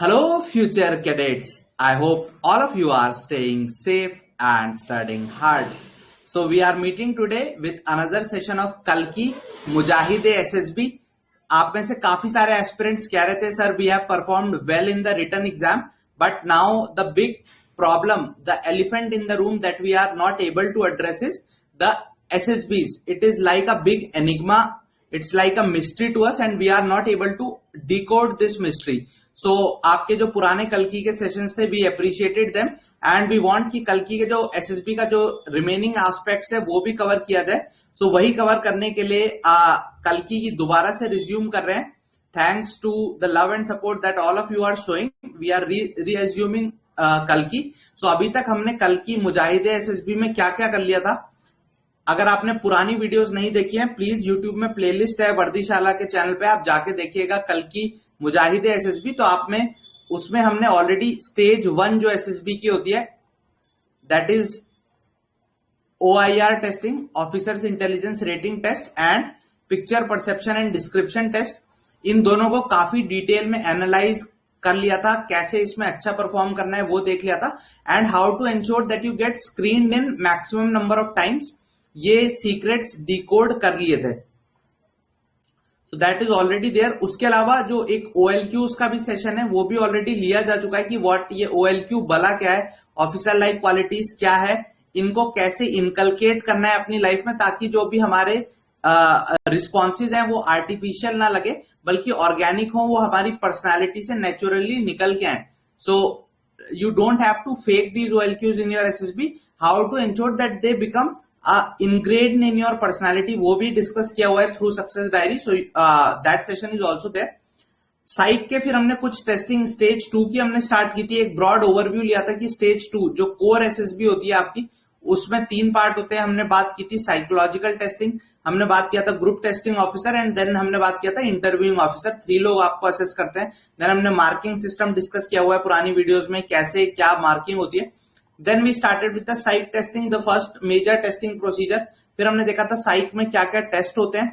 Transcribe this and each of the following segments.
Hello, future cadets. I hope all of you are staying safe and studying hard. So, we are meeting today with another session of Kalki Mujahide SSB. आप में से काफी सारे aspirants कह रहे थे sir we have performed well in the written exam but now the big problem the elephant in the room that we are not able to address is the SSBs. It is like a big enigma. It's like a mystery to us and we are not able to decode this mystery. So आपके जो पुराने कल्कि के sessions थे we appreciated them and we want कि कल्कि के जो SSB का जो रिमेनिंग एस्पेक्ट्स है वो भी कवर किया जाए. So वही कवर करने के लिए कल्कि की दोबारा से रिज्यूम कर रहे हैं. Thanks to the love and support that all of you are showing, we are re-assuming कल्कि. So अभी तक हमने कल्कि मुजाहिदे SSB में क्या क्या कर लिया था. अगर आपने पुरानी वीडियोस नहीं देखी हैं प्लीज यूट्यूब में प्लेलिस्ट है वर्दीशाला के चैनल पे, आप जाके देखिएगा कल्कि मुजाहिदे SSB. तो आप में उसमें हमने ऑलरेडी स्टेज 1 जो SSB की होती है that is OIR testing, officers intelligence rating test and picture perception and description test, इन दोनों को काफी डिटेल में एनालाइज कर लिया था. कैसे इसमें अच्छा परफॉर्म करना है वो देख लिया था and how to ensure that you get screened in maximum number of times. ये सीक्रेट्स डिकोड कर लिए थे. So that is already there. उसके अलावा जो एक OLQs का भी सेशन है वो भी ऑलरेडी लिया जा चुका है कि व्हाट ये OLQ भला क्या है, ऑफिसर लाइक क्वालिटीज क्या है, इनको कैसे इनकलकेट करना है अपनी लाइफ में ताकि जो भी हमारे रिस्पॉन्सेज हैं वो आर्टिफिशियल ना लगे बल्कि ऑर्गेनिक हो, वो हमारी पर्सनैलिटी से नेचुरली निकल के आए. So you don't have to fake these OLQs in your SSB. How to ensure that they become ingrained in your personality वो भी डिस्कस किया हुआ है through success diary. So that session is also there. Psych के फिर हमने कुछ testing stage 2 की हमने स्टार्ट की थी. एक ब्रॉड ओवरव्यू लिया था कि स्टेज 2 जो कोर SSB होती है आपकी उसमें 3 पार्ट होते हैं. हमने बात की थी साइकोलॉजिकल टेस्टिंग, हमने बात किया था group testing officer and then हमने बात किया था इंटरव्यूइंग ऑफिसर. 3 लोग आपको असेस करते हैं. देन हमने मार्किंग सिस्टम डिस्कस किया हुआ है पुरानी वीडियोस में कैसे क्या मार्किंग होती है. Then we started with the psych testing, the first major testing procedure. फिर हमने देखा था psych में क्या क्या टेस्ट होते हैं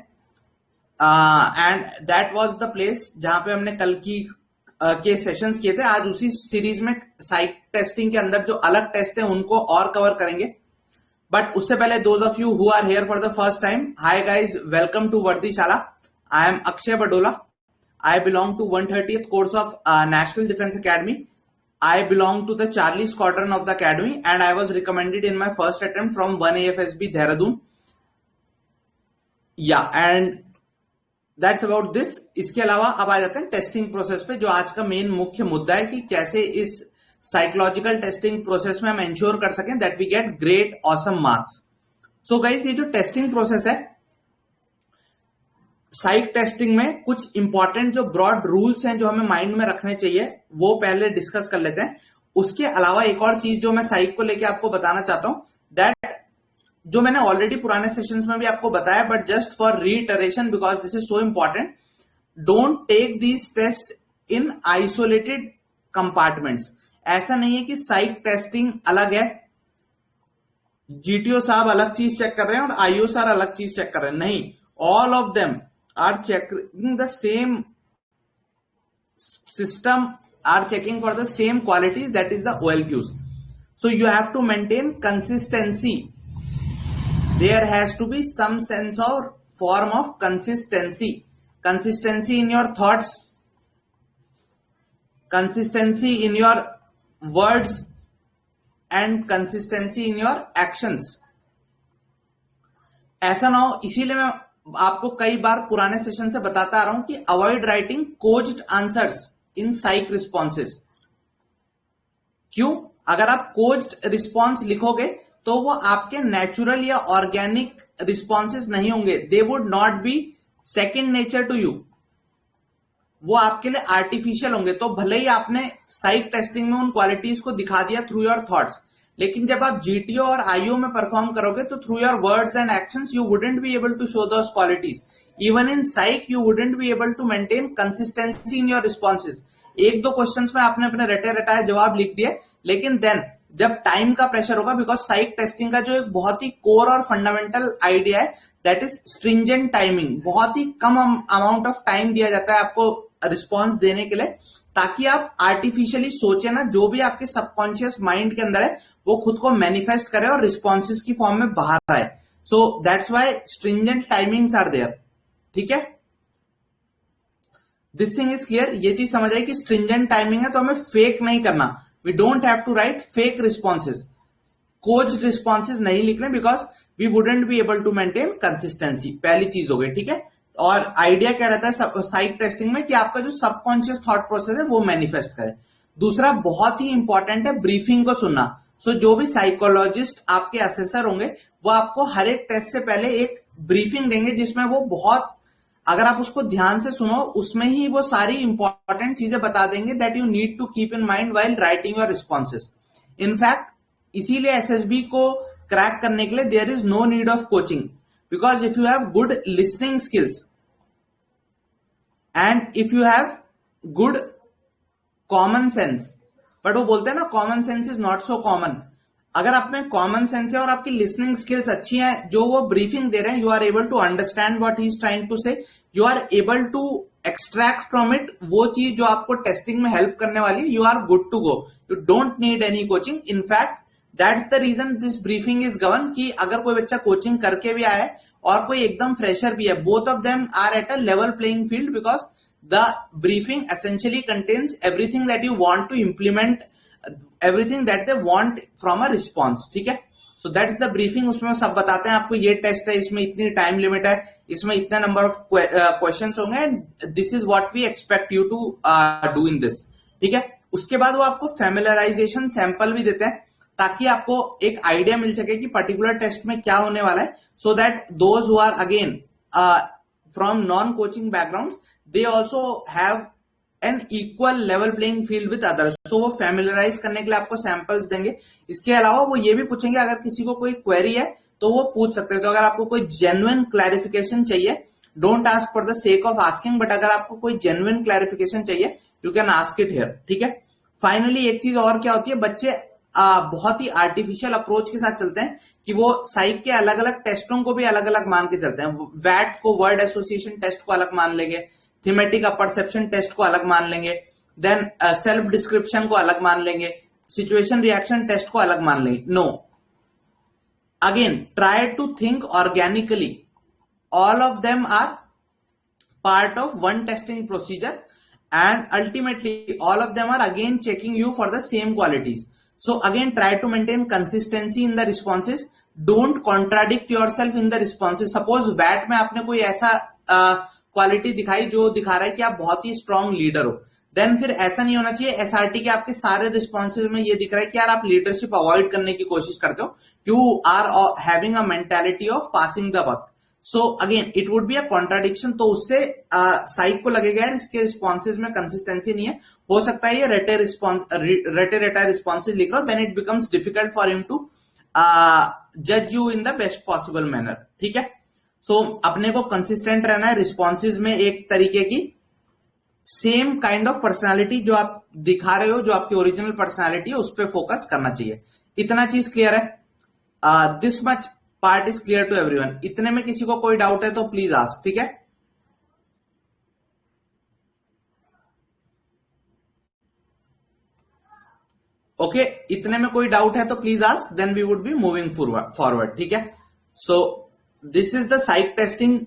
and that was the place जहां पे हमने कल की के सेशंस किए थे. आज उसी सीरीज में psych testing के अंदर जो अलग टेस्ट है उनको और कवर करेंगे. बट उससे पहले those of you who are here for the first time, hi guys, welcome to वर्दीशाला. I am Akshay Badola. I belong to 130th course of National Defense Academy. I belong to the Charlie Squadron of the Academy and I was recommended in my first attempt from 1AFSB Dehradun. Yeah, and that's about this. इसके अलावा अब आ जाते हैं testing process पे जो आज का main मुख्य मुद्दा है कि कैसे इस साइकोलॉजिकल टेस्टिंग प्रोसेस में हम इंश्योर कर सकें that we get great awesome marks. So guys ये जो टेस्टिंग प्रोसेस है साइक टेस्टिंग में कुछ इंपॉर्टेंट जो ब्रॉड रूल्स हैं जो हमें माइंड में रखने चाहिए वो पहले डिस्कस कर लेते हैं. उसके अलावा एक और चीज जो मैं साइक को लेके आपको बताना चाहता हूं दैट जो मैंने ऑलरेडी पुराने सेशंस में भी आपको बताया but just for reiteration because this is so important, don't take these test in isolated compartments. ऐसा नहीं है कि साइक टेस्टिंग अलग है, GTO साहब अलग चीज चेक कर रहे हैं और IO सर अलग चीज चेक कर रहे हैं. नहीं, all of them are checking the same system, are checking for the same qualities, that is the OLQs. So you have to maintain consistency. There has to be some sense or form of consistency. Consistency in your thoughts, consistency in your words and consistency in your actions. ऐसा ना हो, इसीलिए मैं आपको कई बार पुराने session से बताता आ रहा हूं कि avoid writing coached answers in psych responses. क्यों? अगर आप कोज्ड रिस्पॉन्स लिखोगे तो वो आपके नेचुरल या ऑर्गेनिक रिस्पॉन्सेस नहीं होंगे. They would not be second nature to you. वो आपके लिए आर्टिफिशियल होंगे. तो भले ही आपने साइक टेस्टिंग में उन क्वालिटीज को दिखा दिया थ्रू योर थॉट्स, लेकिन जब आप GTO और IO में परफॉर्म करोगे तो through your words and actions you wouldn't be able to show those qualities. Even in psych you wouldn't be able to maintain consistency in your responses. 1-2 questions में आपने अपने रटे रटाए जवाब लिख दिए, लेकिन देन जब टाइम का प्रेशर होगा, बिकॉज साइक टेस्टिंग का जो एक बहुत ही कोर और फंडामेंटल आइडिया है दैट इज स्ट्रिंजेंट टाइमिंग. बहुत ही कम अमाउंट ऑफ टाइम दिया जाता है आपको रिस्पॉन्स देने के लिए, ताकि आप आर्टिफिशियली सोचे ना, जो भी आपके सबकॉन्शियस माइंड के अंदर है वो खुद को मैनिफेस्ट करे और रिस्पॉन्सेस की फॉर्म में बाहर आए. So that's why stringent timings are there. ठीक है, दिस थिंग इज क्लियर. ये चीज समझ आई कि स्ट्रिंजेंट टाइमिंग है तो हमें फेक नहीं करना. We don't have to write fake responses, coached responses नहीं लिखने, because we wouldn't be able to maintain consistency. पहली चीज हो गई. ठीक है, और आइडिया क्या रहता है साइक टेस्टिंग में कि आपका जो सबकॉन्शियस थॉट प्रोसेस है वो मैनिफेस्ट करे. दूसरा बहुत ही इंपॉर्टेंट है ब्रीफिंग को सुनना. सो जो भी साइकोलॉजिस्ट आपके असेसर होंगे वो आपको हर एक टेस्ट से पहले एक ब्रीफिंग देंगे, जिसमें वो बहुत, अगर आप उसको ध्यान से सुनो, उसमें ही वो सारी इंपॉर्टेंट चीजें बता देंगे that you need to keep in mind while writing your responses. In fact इसीलिए एसएसबी को क्रैक करने के लिए there is no need of coaching, because if you have good listening skills and if you have good common sense, but वो बोलते हैं ना common sense is not so common. अगर आप में कॉमन सेंस है और आपकी लिसनिंग स्किल्स अच्छी हैं, जो वो ब्रीफिंग दे रहे हैं, you are able to understand what he is trying to say, you are able to extract from it वो चीज जो आपको टेस्टिंग में हेल्प करने वाली, you are good to go. You don't need any coaching. In fact that's the reason this briefing is given, कि अगर कोई बच्चा कोचिंग करके भी आया है और कोई एकदम फ्रेशर भी है, both of them are at a level playing field, because the briefing essentially contains everything that you want to implement, everything that they want from a response. ठीक है, so that's the briefing. उसमें सब बताते हैं आपको, ये test है, इसमें इतनी टाइम लिमिट है, इसमें इतना नंबर ऑफ क्वेश्चंस होंगे, and this is what we expect you to do in this. ठीक है, उसके बाद वो आपको फैमिलराइजेशन सैंपल भी देते हैं, ताकि आपको एक आइडिया मिल सके कि पर्टिकुलर टेस्ट में क्या होने वाला है, so that those who are again from non coaching background, they also have an equal level playing field with others. तो वो फैमिलराइज करने के लिए आपको सैंपल्स देंगे. इसके अलावा वो ये भी पूछेंगे, अगर किसी को कोई क्वेरी है तो वो पूछ सकते हैं. तो अगर आपको कोई जेन्युइन क्लैरिफिकेशन चाहिए, don't ask for the sake of asking, but अगर आपको कोई जेन्युइन क्लैरिफिकेशन चाहिए, you can ask it here. ठीक है, फाइनली एक चीज और क्या होती है, बच्चे बहुत ही आर्टिफिशियल अप्रोच के साथ चलते हैं कि वो साइक के अलग अलग टेस्टों को भी अलग अलग मान के चलते हैं. वैट को, वर्ड एसोसिएशन टेस्ट को अलग मान लेंगे, थीमेटिक परसेप्शन टेस्ट को अलग मान लेंगे, देन सेल्फ डिस्क्रिप्शन को अलग मान लेंगे, सिचुएशन रिएक्शन टेस्ट को अलग मान लेंगे. No, again try to think organically. All of them are part of one testing procedure, and ultimately all of them are again checking you for the same qualities. So again, try to maintain consistency in the responses. Don't contradict yourself in the responses. Suppose VAT में आपने कोई ऐसा quality दिखाई जो दिखा रहा है कि आप बहुत ही स्ट्रांग लीडर हो, देन फिर ऐसा नहीं होना चाहिए एसआरटी के आपके सारे रिस्पॉन्सेज में ये दिख रहा है कि यार आप लीडरशिप अवॉइड करने की कोशिश करते हो, you are having a mentality of passing the buck. So again it would be a contradiction. तो उससे साइक को लगेगा यार इसके रिस्पॉन्सेज में कंसिस्टेंसी नहीं है, हो सकता है ये रटे रिस्पॉन्सेज लिख रहा हो, then it becomes difficult for him to जज you in the best possible manner. ठीक है, सो अपने को कंसिस्टेंट रहना है रिस्पॉन्सेज में. एक तरीके की सेम काइंड ऑफ पर्सनालिटी जो आप दिखा रहे हो, जो आपकी ओरिजिनल पर्सनालिटी है, उस पर फोकस करना चाहिए. इतना चीज क्लियर है? This much part is clear to everyone. इतने में किसी को कोई डाउट है तो प्लीज आस्क. ठीक है, ओके, इतने में कोई डाउट है तो please ask, then we would be moving forward. ठीक है, so this is the psych testing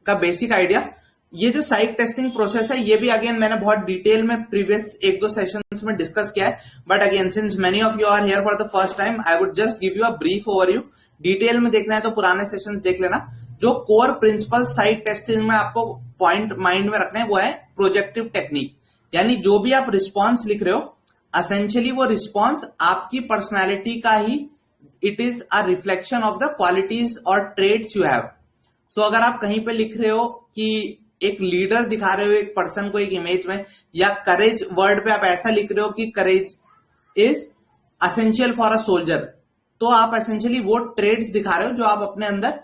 का बेसिक आइडिया. ये जो साइक टेस्टिंग प्रोसेस है ये भी अगेन मैंने बहुत डिटेल में प्रीवियस एक दो सेशंस में डिस्कस किया है, but again since many of you are here for the first time, I would just give you a brief overview. Detail में देखना है तो पुराने सेशंस देख लेना. जो कोर प्रिंसिपल साइक टेस्टिंग में आपको पॉइंट माइंड में रखना है वो है प्रोजेक्टिव टेक्निक. यानी जो भी आप रिस्पॉन्स लिख रहे हो, एसेंशियली वो रिस्पॉन्स आपकी पर्सनैलिटी का ही, it is a reflection of the qualities और ट्रेड्स यू हैव. सो अगर आप कहीं पे लिख रहे हो कि एक लीडर दिखा रहे हो एक पर्सन को एक इमेज में, या करेज वर्ड पे आप ऐसा लिख रहे हो कि courage is essential for a soldier, तो आप एसेंशियली वो ट्रेड्स दिखा रहे हो जो आप अपने अंदर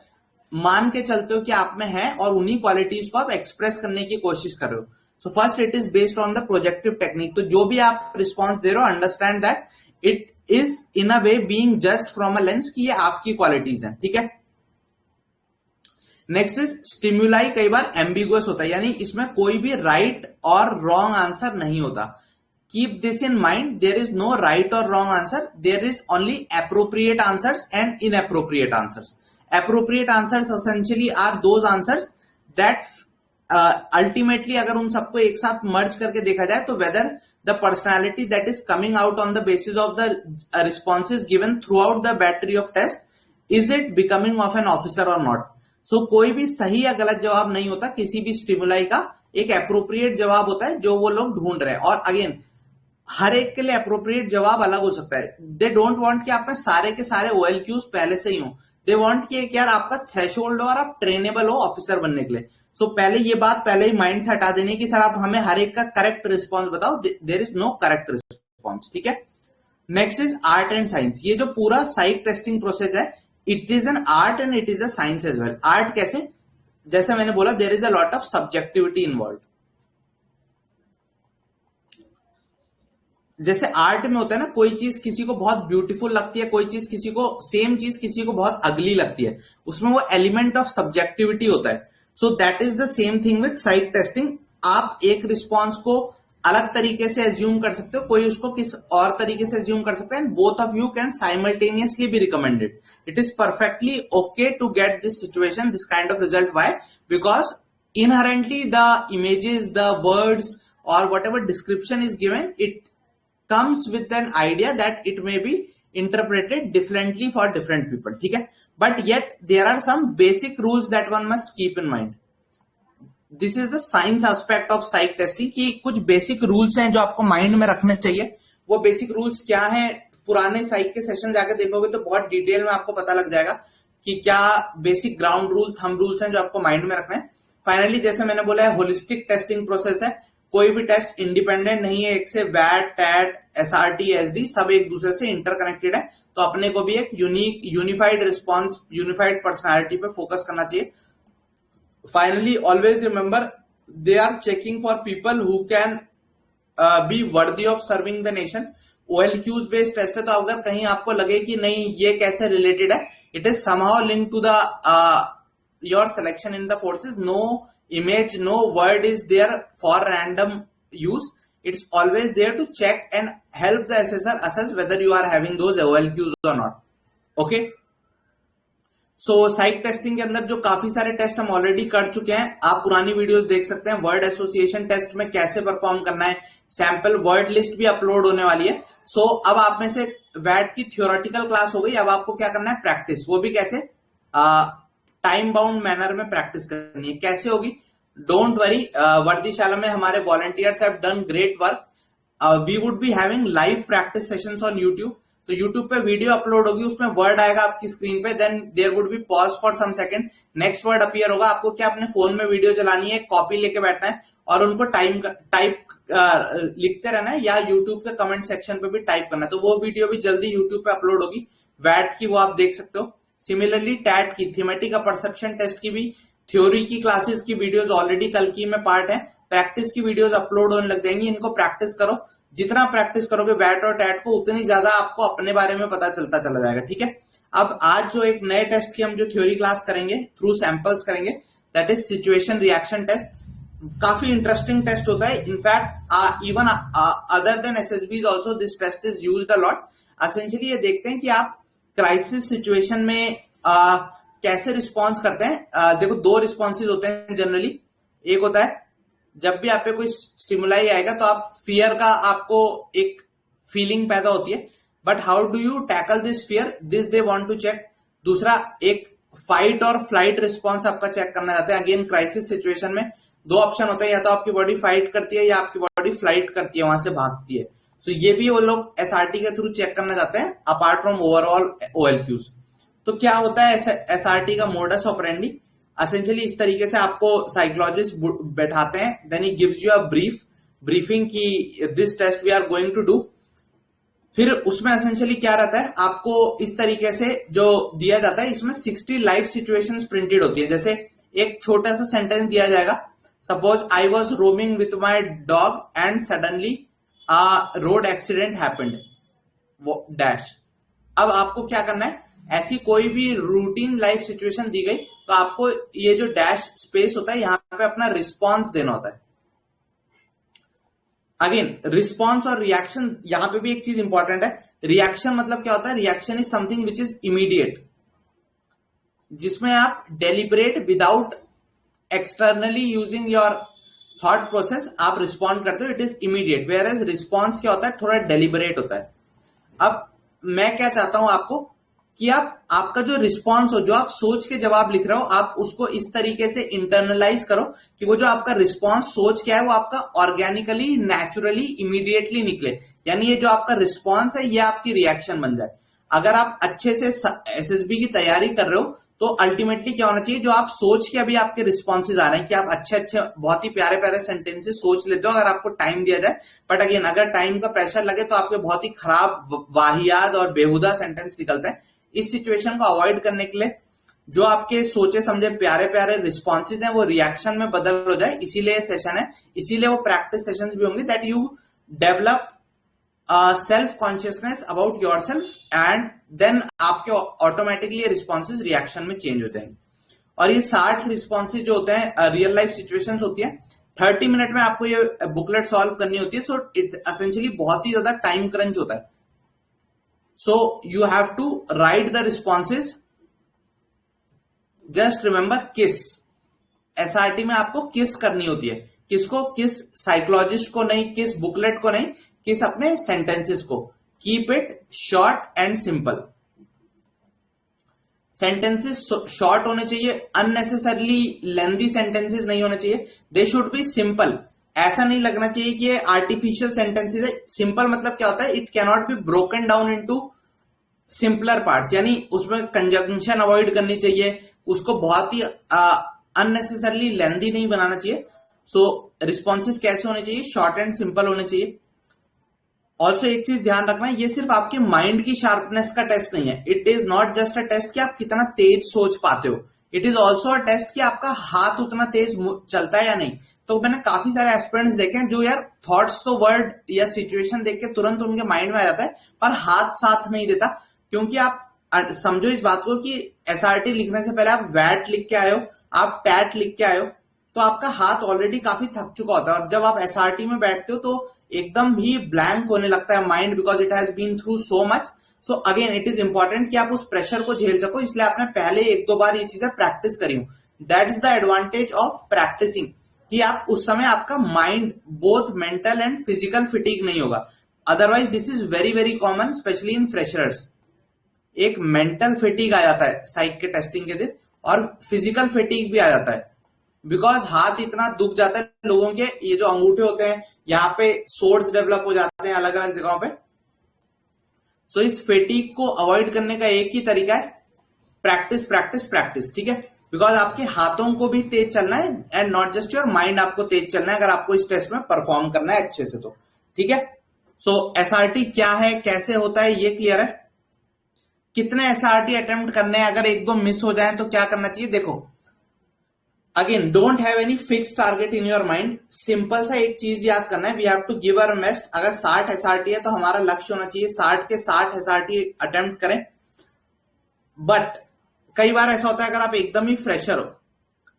मान के चलते हो कि आप में है, और उन्हीं क्वालिटीज को आप एक्सप्रेस करने की कोशिश कर रहे हो. So first it is based on the projective technique. तो जो भी आप रिस्पॉन्स दे रहे हो, understand that it is in a way being judged from a lens कि ये आपकी क्वालिटीज हैं. ठीक है, नेक्स्ट इज स्टिम्युलाई कई बार एम्बिगुअस होता है, यानी इसमें कोई भी राइट और रॉन्ग आंसर नहीं होता. Keep this in mind, there is no right और wrong answer, there is only appropriate answers and inappropriate answers. Appropriate answers essentially are those answers that ultimately अगर उन सबको एक साथ मर्ज करके देखा जाए तो weather the personality that is coming out on the basis of the responses given throughout the battery of test, is it becoming of an officer or not. So कोई भी सही या गलत जवाब नहीं होता किसी भी स्टिमुलाई का, एक अप्रोप्रिएट जवाब होता है जो वो लोग ढूंढ रहे हैं. और अगेन हर एक के लिए अप्रोप्रिएट जवाब अलग हो सकता है. दे डोंट वांट कि आप में सारे के सारे OLQs पहले से ही हो. दे वांट कि यार आपका थ्रेशोल्ड हो और आप ट्रेनेबल हो ऑफिसर बनने के लिए. सो पहले ये बात पहले ही माइंड से हटा देनी कि सर आप हमें हर एक का करेक्ट रिस्पॉन्स बताओ. There is no correct response. ठीक है. Next is art and science. ये जो पूरा साइक टेस्टिंग प्रोसेस है, it is an art and it is a science as well. Art कैसे, जैसे मैंने बोला there is a lot of subjectivity involve. जैसे आर्ट में होता है ना, कोई चीज किसी को बहुत ब्यूटीफुल लगती है, कोई चीज किसी को, सेम चीज किसी को बहुत अगली लगती है, उसमें वो एलिमेंट ऑफ सब्जेक्टिविटी होता है. So that is the same thing with psych testing. आप एक रिस्पॉन्स को अलग तरीके से एज्यूम कर सकते हो, कोई उसको किस और तरीके से एज्यूम कर सकता है, and both of you can simultaneously be recommended. It is perfectly okay to get this situation, this kind of result. Why? Because inherently the images, the words और whatever description is given, it comes with an idea that it may be interpreted differently for different people. ठीक है. But yet there are some basic rules that one must keep in mind. This is the science aspect of psych testing कि कुछ basic rules हैं जो आपको mind में रखने चाहिए. वो basic rules क्या हैं, पुराने साइक के सेशन जाके देखोगे तो बहुत डिटेल में आपको पता लग जाएगा कि क्या basic ground rule, thumb rules हैं जो आपको माइंड में रखना है. फाइनली जैसे मैंने बोला है, होलिस्टिक टेस्टिंग प्रोसेस है. कोई भी टेस्ट इंडिपेंडेंट नहीं है एक से. वैट, टैट, SRT, SD सब एक दूसरे से इंटरकनेक्टेड है. तो अपने को भी एक यूनिफाइड रिस्पॉन्स, यूनिफाइड पर्सनालिटी पे फोकस करना चाहिए. Finally always remember, they are checking for people who can be worthy of serving the nation. OLQs based test है, तो अगर कहीं आपको लगे कि नहीं ये कैसे रिलेटेड है, it is somehow link to the your selection in the forces. No image, no word is there for random use. It's always there to check and help the assessor assess whether you are having those OLQs or not. Okay. So psych testing के अंदर जो काफी सारे test हम already कर चुके हैं, आप पुरानी वीडियोस देख सकते हैं. वर्ड एसोसिएशन टेस्ट में कैसे परफॉर्म करना है, सैंपल वर्ड लिस्ट भी अपलोड होने वाली है. सो अब आप में से वैट की थ्योरेटिकल क्लास हो गई, अब आपको क्या करना है, प्रैक्टिस. वो भी कैसे, टाइम बाउंड मैनर में प्रैक्टिस करनी है. कैसे होगी, डोंट वरी, वर्दीशाला में हमारे volunteers have done great work. We would be having live practice sessions on YouTube. तो यूट्यूब पे वीडियो अपलोड होगी, उसमें वर्ड आएगा आपकी स्क्रीन पे, then there would be pause for some second, next word appear होगा. आपको क्या अपने फोन में वीडियो चलानी है, कॉपी लेके बैठना है और उनको टाइप लिखते रहना है, या यूट्यूब के कमेंट सेक्शन पे भी टाइप करना है. तो वो वीडियो भी जल्दी यूट्यूब पे अपलोड होगी वैट की, वो आप देख सकते हो. सिमिलरली टैट की, थीमेटिक का परसेप्शन टेस्ट की भी थ्योरी की क्लासेस की वीडियोस ऑलरेडी कल की में पार्ट है. प्रैक्टिस की वीडियोस अपलोड होने लग जाएंगी. इनको प्रैक्टिस करो, जितना प्रैक्टिस करोगे वैट और टैट को, उतनी ज्यादा आपको अपने बारे में पता चलता चला जाएगा. ठीक है. अब आज जो एक नए टेस्ट की हम जो थ्योरी क्लास करेंगे, थ्रू सैंपल्स करेंगे, that is situation reaction test. काफी इंटरेस्टिंग टेस्ट होता है. In fact even other than SSBs also this test is used a lot. Essentially ये देखते हैं कि आप क्राइसिस सिचुएशन में कैसे रिस्पॉन्स करते हैं. देखो दो रिस्पॉन्सेज होते हैं जनरली. एक होता है जब भी आप पे कोई स्टिमुलाई आएगा तो आप फियर का, आपको एक फीलिंग पैदा होती है, but how do you tackle this fear, this they want to check. दूसरा एक फाइट और फ्लाइट रिस्पॉन्स आपका चेक करना चाहते हैं. अगेन क्राइसिस सिचुएशन में दो ऑप्शन होता है, या तो आपकी बॉडी फाइट करती है या आपकी बॉडी फ्लाइट करती है, वहां से भागती है. तो ये भी वो लोग SRT के थ्रू चेक करना चाहते हैं अपार्ट फ्रॉम ओवरऑल OLQs. तो क्या होता है SRT का मोडस ऑपरेंडी, एसेंशियली इस तरीके से आपको साइकोलॉजिस्ट बैठाते हैं, then he gives you a briefing की this test we are going to do. फिर उसमें एसेंशियली क्या रहता है, आपको इस तरीके से जो दिया जाता है, इसमें 60 लाइफ सिचुएशंस प्रिंटेड होती है. जैसे एक छोटा सा सेंटेंस दिया जाएगा, suppose I was roaming with my dog and suddenly road accident happened dash. अब आपको क्या करना है, ऐसी कोई भी रूटीन लाइफ सिचुएशन दी गई तो आपको ये जो डैश स्पेस होता है यहाँ पे अपना रिस्पॉन्स देना होता है। अगेन रिस्पॉन्स और रिएक्शन, यहां पे भी एक चीज इंपॉर्टेंट है। रिएक्शन मतलब क्या होता है? Reaction is something which is immediate, जिसमें आप deliberate without externally using your thought process आप रिस्पॉन्ड करते हो, it is immediate. Whereas response क्या होता है? थोड़ा डेलिबरेट होता है। अब मैं क्या चाहता हूं आपको कि आप आपका जो रिस्पॉन्स हो, जो आप सोच के जवाब लिख रहे हो, आप उसको इस तरीके से इंटरनलाइज करो कि वो जो आपका रिस्पॉन्स सोच क्या है वो आपका ऑर्गेनिकली, नेचुरली, इमीडिएटली निकले। यानी ये जो आपका रिस्पॉन्स है ये आपकी रिएक्शन बन जाए। अगर आप अच्छे से एसएसबी की तैयारी कर रहे हो तो अल्टीमेटली क्या होना चाहिए? जो आप सोच के अभी आपके रिस्पॉन्सेज आ रहे हैं कि आप अच्छे अच्छे बहुत ही प्यारे प्यारे सेंटेंसेस सोच लेते हो अगर आपको टाइम दिया जाए। बट अगेन अगर टाइम का प्रेशर लगे तो आपके बहुत ही खराब, वाहियात और बेहुदा सेंटेंस निकलते हैं। इस सिचुएशन को अवॉइड करने के लिए जो आपके सोचे समझे प्यारे प्यारे रिस्पॉन्सेज हैं वो रिएक्शन में बदल हो जाए, इसीलिए सेशन है, इसीलिए वो प्रैक्टिस सेशंस भी होंगे, that you develop self consciousness about your self and then आपके ऑटोमेटिकली रिस्पॉन्सेज रिएक्शन में चेंज हो जाएंगे। और ये 60 रिस्पॉन्सेज जो होते हैं रियल लाइफ सिचुएशंस होती है, 30 मिनट में आपको ये बुकलेट सॉल्व करनी होती है। सो इट एसेंशियली बहुत ही ज्यादा टाइम क्रंच होता है। So you have to write the responses. Just remember kiss. SRT में आपको किस करनी होती है। किसको? किस साइकोलॉजिस्ट को नहीं, किस बुकलेट को नहीं, किस अपने सेंटेंसेस को। Keep it short and simple. Sentences short होने चाहिए, अननेसेसरली लेंथी सेंटेंसेस नहीं होने चाहिए। They should be simple. ऐसा नहीं लगना चाहिए कि ये आर्टिफिशियल सेंटेंसेस है। सिंपल मतलब क्या होता है? It cannot be broken down into simpler parts, यानी उसमें कंजंक्शन अवॉइड करनी चाहिए, उसको बहुत ही अननेसेसरली लेंथी नहीं बनाना चाहिए। सो रिस्पॉन्सेज कैसे होने चाहिए? शॉर्ट एंड सिंपल होने चाहिए। ऑल्सो एक चीज ध्यान रखना, ये सिर्फ आपके माइंड की शार्पनेस का टेस्ट नहीं है। It is not just a test कि आप कितना तेज सोच पाते हो, it is also a test कि आपका हाथ उतना तेज चलता है या नहीं। तो मैंने काफी सारे एस्पिरेंट्स देखे हैं जो यार थॉट्स तो वर्ड या सिचुएशन देख के तुरंत उनके माइंड में आ जाता है पर हाथ साथ नहीं देता। क्योंकि आप समझो इस बात को कि एसआरटी लिखने से पहले आप वैट लिख के आए हो, आप टैट लिख के आए हो, तो आपका हाथ ऑलरेडी काफी थक चुका होता है। और जब आप एसआरटी में बैठते हो तो एकदम भी ब्लैंक होने लगता है mind, because it has been through so much. So again it is important कि आप उस प्रेशर को झेल सको, इसलिए आपने पहले 1-2 बार ये चीजें प्रैक्टिस करी हो। That is the advantage of practicing, कि आप उस समय आपका mind both mental and physical fatigue नहीं होगा। Otherwise this is very very common, specially in freshers. एक मेंटल फिटीग आ जाता है साइक के टेस्टिंग के दिन, और फिजिकल फिटीग भी आ जाता है, बिकॉज हाथ इतना दुख जाता है लोगों के। ये जो अंगूठे होते हैं यहाँ पे सोर्स डेवलप हो जाते हैं अलग अलग जगहों पे। सो इस फिटीग को अवॉइड करने का एक ही तरीका है, प्रैक्टिस प्रैक्टिस प्रैक्टिस। ठीक है, बिकॉज आपके हाथों को भी तेज चलना है and not just your mind आपको तेज चलना है अगर आपको इस टेस्ट में परफॉर्म करना है अच्छे से तो। ठीक है, सो एसआरटी क्या है, कैसे होता है, ये क्लियर है। कितने एसआरटी अटेम्प्ट करने हैं, अगर 1-2 मिस हो जाए तो क्या करना चाहिए? देखो again don't have any fix target in your mind. Simple सा एक चीज याद करना है, we have to give our best. अगर 60 एसआरटी है तो हमारा लक्ष्य होना चाहिए 60 के 60 एसआरटी अटेम्प्ट करें। बट कई बार ऐसा होता है अगर आप एकदम ही फ्रेशर हो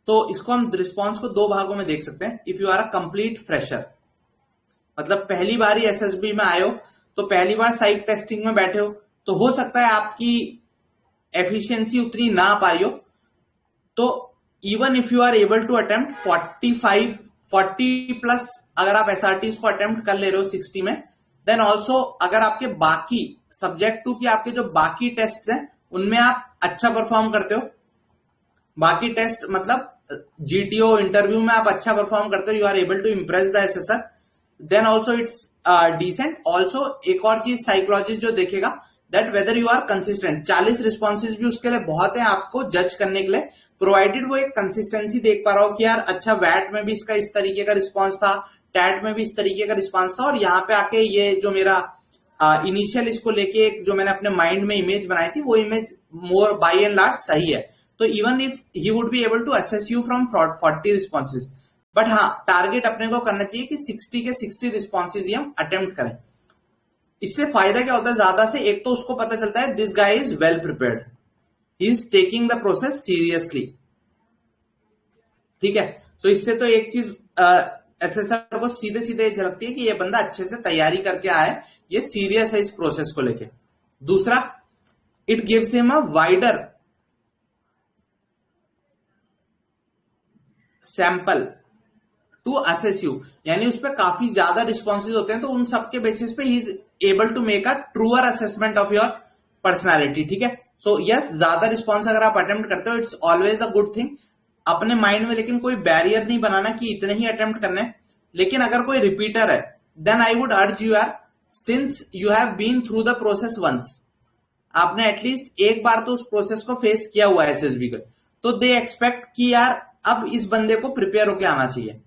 तो इसको हम रिस्पॉन्स को 2 भागों में देख सकते हैं। If you are a complete fresher, मतलब पहली बार ही एसएसबी में आए हो, तो पहली बार साइक टेस्टिंग में बैठे हो, तो हो सकता है आपकी एफिशिएंसी उतनी ना आ पाई हो। तो even if you are able to attempt 40 plus, अगर आप एसआरटी को अटेम्प्ट कर ले रहे हो 60 में, देन ऑल्सो अगर आपके बाकी सब्जेक्ट टू की आपके जो बाकी टेस्ट हैं उनमें आप अच्छा परफॉर्म करते हो, बाकी टेस्ट मतलब जीटीओ इंटरव्यू में आप अच्छा परफॉर्म करते हो, you are able to impress the assessor, then also it's decent. Also एक और चीज साइकोलॉजिस्ट जो देखेगा that whether you are consistent. 40 responses भी उसके लिए बहुत है आपको जज करने के लिए, प्रोवाइडेड वो एक कंसिस्टेंसी देख पा रहा हो कि यार अच्छा वैट में भी इसका इस तरीके का रिस्पॉन्स था, टैट में भी इस तरीके का रिस्पॉन्स था, और यहाँ पे आके ये जो मेरा इनिशियल इसको लेके एक जो मैंने अपने माइंड में इमेज बनाई थी वो image more by and large सही है। तो even if he would be able to assess you from 40 responses, but हाँ टारगेट अपने को करना चाहिए कि 60 के 60 रिस्पॉन्सेज ही हम अटेम्प्ट करें। इससे फायदा क्या होता है ज्यादा से? एक तो उसको पता चलता है this guy is well prepared, he is taking the process seriously. ठीक है। सो इससे तो एक चीज एसएसआर को सीधे सीधे झलकती है कि ये बंदा अच्छे से तैयारी करके आया है, ये सीरियस है इस प्रोसेस को लेके। दूसरा, it gives him a wider sample to assess you, यानी उस पर काफी ज्यादा रिस्पॉन्सेज होते हैं, तो उन सबके बेसिस पे he is able to make a truer assessment of your personality. ठीक है। सो यस, ज्यादा रिस्पॉन्स अगर आप अटेम्प्ट करते हो, it's always a good thing अपने माइंड में, लेकिन कोई बैरियर नहीं बनाना कि इतने ही अटेम्प्ट करने। लेकिन अगर कोई रिपीटर है, then I would urge you यार, since you have been through the process once, आपने एटलीस्ट एक बार तो उस प्रोसेस को फेस किया हुआ है एसएसबी का, तो दे एक्सपेक्ट कि यार अब इस बंदे को प्रिपेयर होके आना चाहिए।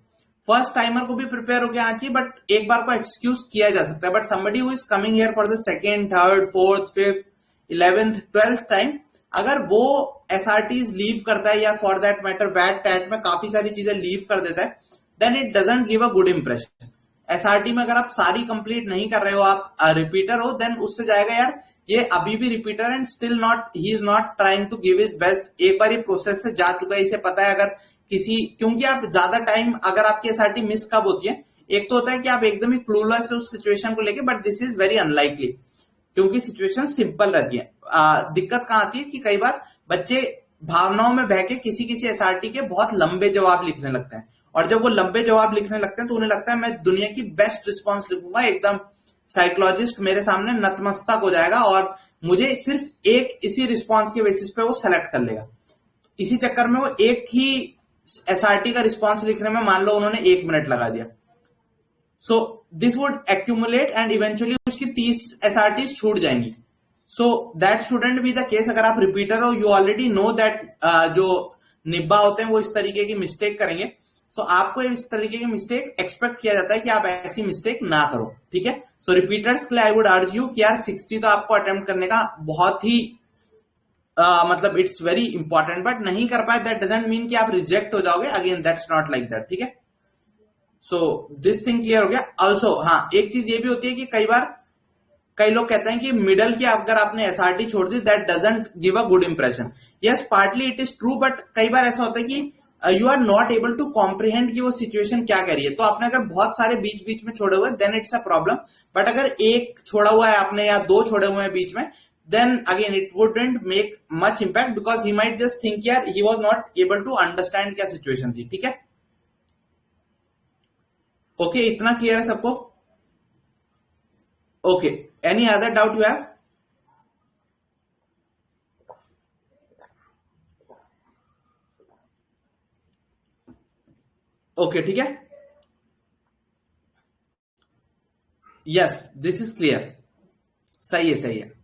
फर्स्ट टाइमर को भी प्रिपेयर होके आना चाहिए, बट एक बार को एक्सक्यूज किया जा सकता है। But somebody who is coming here for the second, third, fourth, fifth, 11th, 12th time, अगर वो एसआरटीज लीव करता है, या for that matter BAT TAT में काफी सारी चीजें लीव कर देता है, then it doesn't give a good impression. SRT में अगर आप सारी कंप्लीट नहीं कर रहे हो, आप रिपीटर हो, देन उससे जाएगा यार ये अभी भी repeater and still not, he is not trying to give his best. एक बार ये प्रोसेस से जा चुका है, इसे पता है। अगर किसी, क्योंकि आप ज्यादा टाइम, अगर आपकी एसआरटी मिस कब होती है, एक तो होता है कि आप एकदम ही क्लूलेस है उस सिचुएशन को लेके, but this is very unlikely, क्योंकि सिचुएशन सिंपल रहती है। दिक्कत कहां आती है कि कई बार बच्चे भावनाओं में बह के किसी किसी एसआरटी के बहुत लंबे जवाब लिखने लगते हैं, और जब वो लंबे जवाब लिखने लगते हैं तो उन्हें लगता है मैं दुनिया की बेस्ट रिस्पॉन्स लिखूंगा, एकदम साइकोलॉजिस्ट मेरे सामने नतमस्तक हो जाएगा और मुझे सिर्फ एक इसी रिस्पॉन्स के बेसिस पे वो सेलेक्ट कर लेगा। इसी चक्कर में वो एक ही एसआरटी का रिस्पॉन्स लिखने में मान लो उन्होंने 1 मिनट लगा दिया, so this would accumulate and eventually उसकी 30 एसआरटीज छूट जाएंगी। So that shouldn't be the case. अगर आप रिपीटर हो, यू ऑलरेडी नो दैट जो निब्बा होते हैं वो इस तरीके की मिस्टेक करेंगे, सो आपको इस तरीके की मिस्टेक एक्सपेक्ट किया जाता है कि आप ऐसी मिस्टेक ना करो। ठीक है। सो रिपीटर्स के लिए आई वुड अर्ज यू कि यार 60 तो आपको अटेम्प्ट करने का बहुत ही मतलब इट्स वेरी इंपॉर्टेंट, बट नहीं कर पाए दैट डजंट मीन कि आप रिजेक्ट हो जाओगे, again that's not like that. ठीक है। सो दिस थिंग क्लियर हो गया। ऑल्सो हाँ, एक चीज ये भी होती है कि कई बार कई लोग कहते हैं कि मिडल की अगर आपने एसआरटी छोड़ दी, that doesn't give a good impression. Yes, partly it is true, but कई बार ऐसा होता है कि you are not able to comprehend कि वो सिचुएशन क्या कह रही है। तो आपने अगर बहुत सारे बीच बीच में छोड़े हुए, then it's a problem. But अगर एक छोड़ा हुआ है आपने या 2 छोड़े हुए हैं बीच में, then again it wouldn't make much impact because he might just think यार he was not able to understand क्या सिचुएशन थी। ठीक है। ओके, इतना क्लियर है सबको? Okay, any other doubt you have? Okay, ठीक है। Yes, this is clear. सही है, सही है।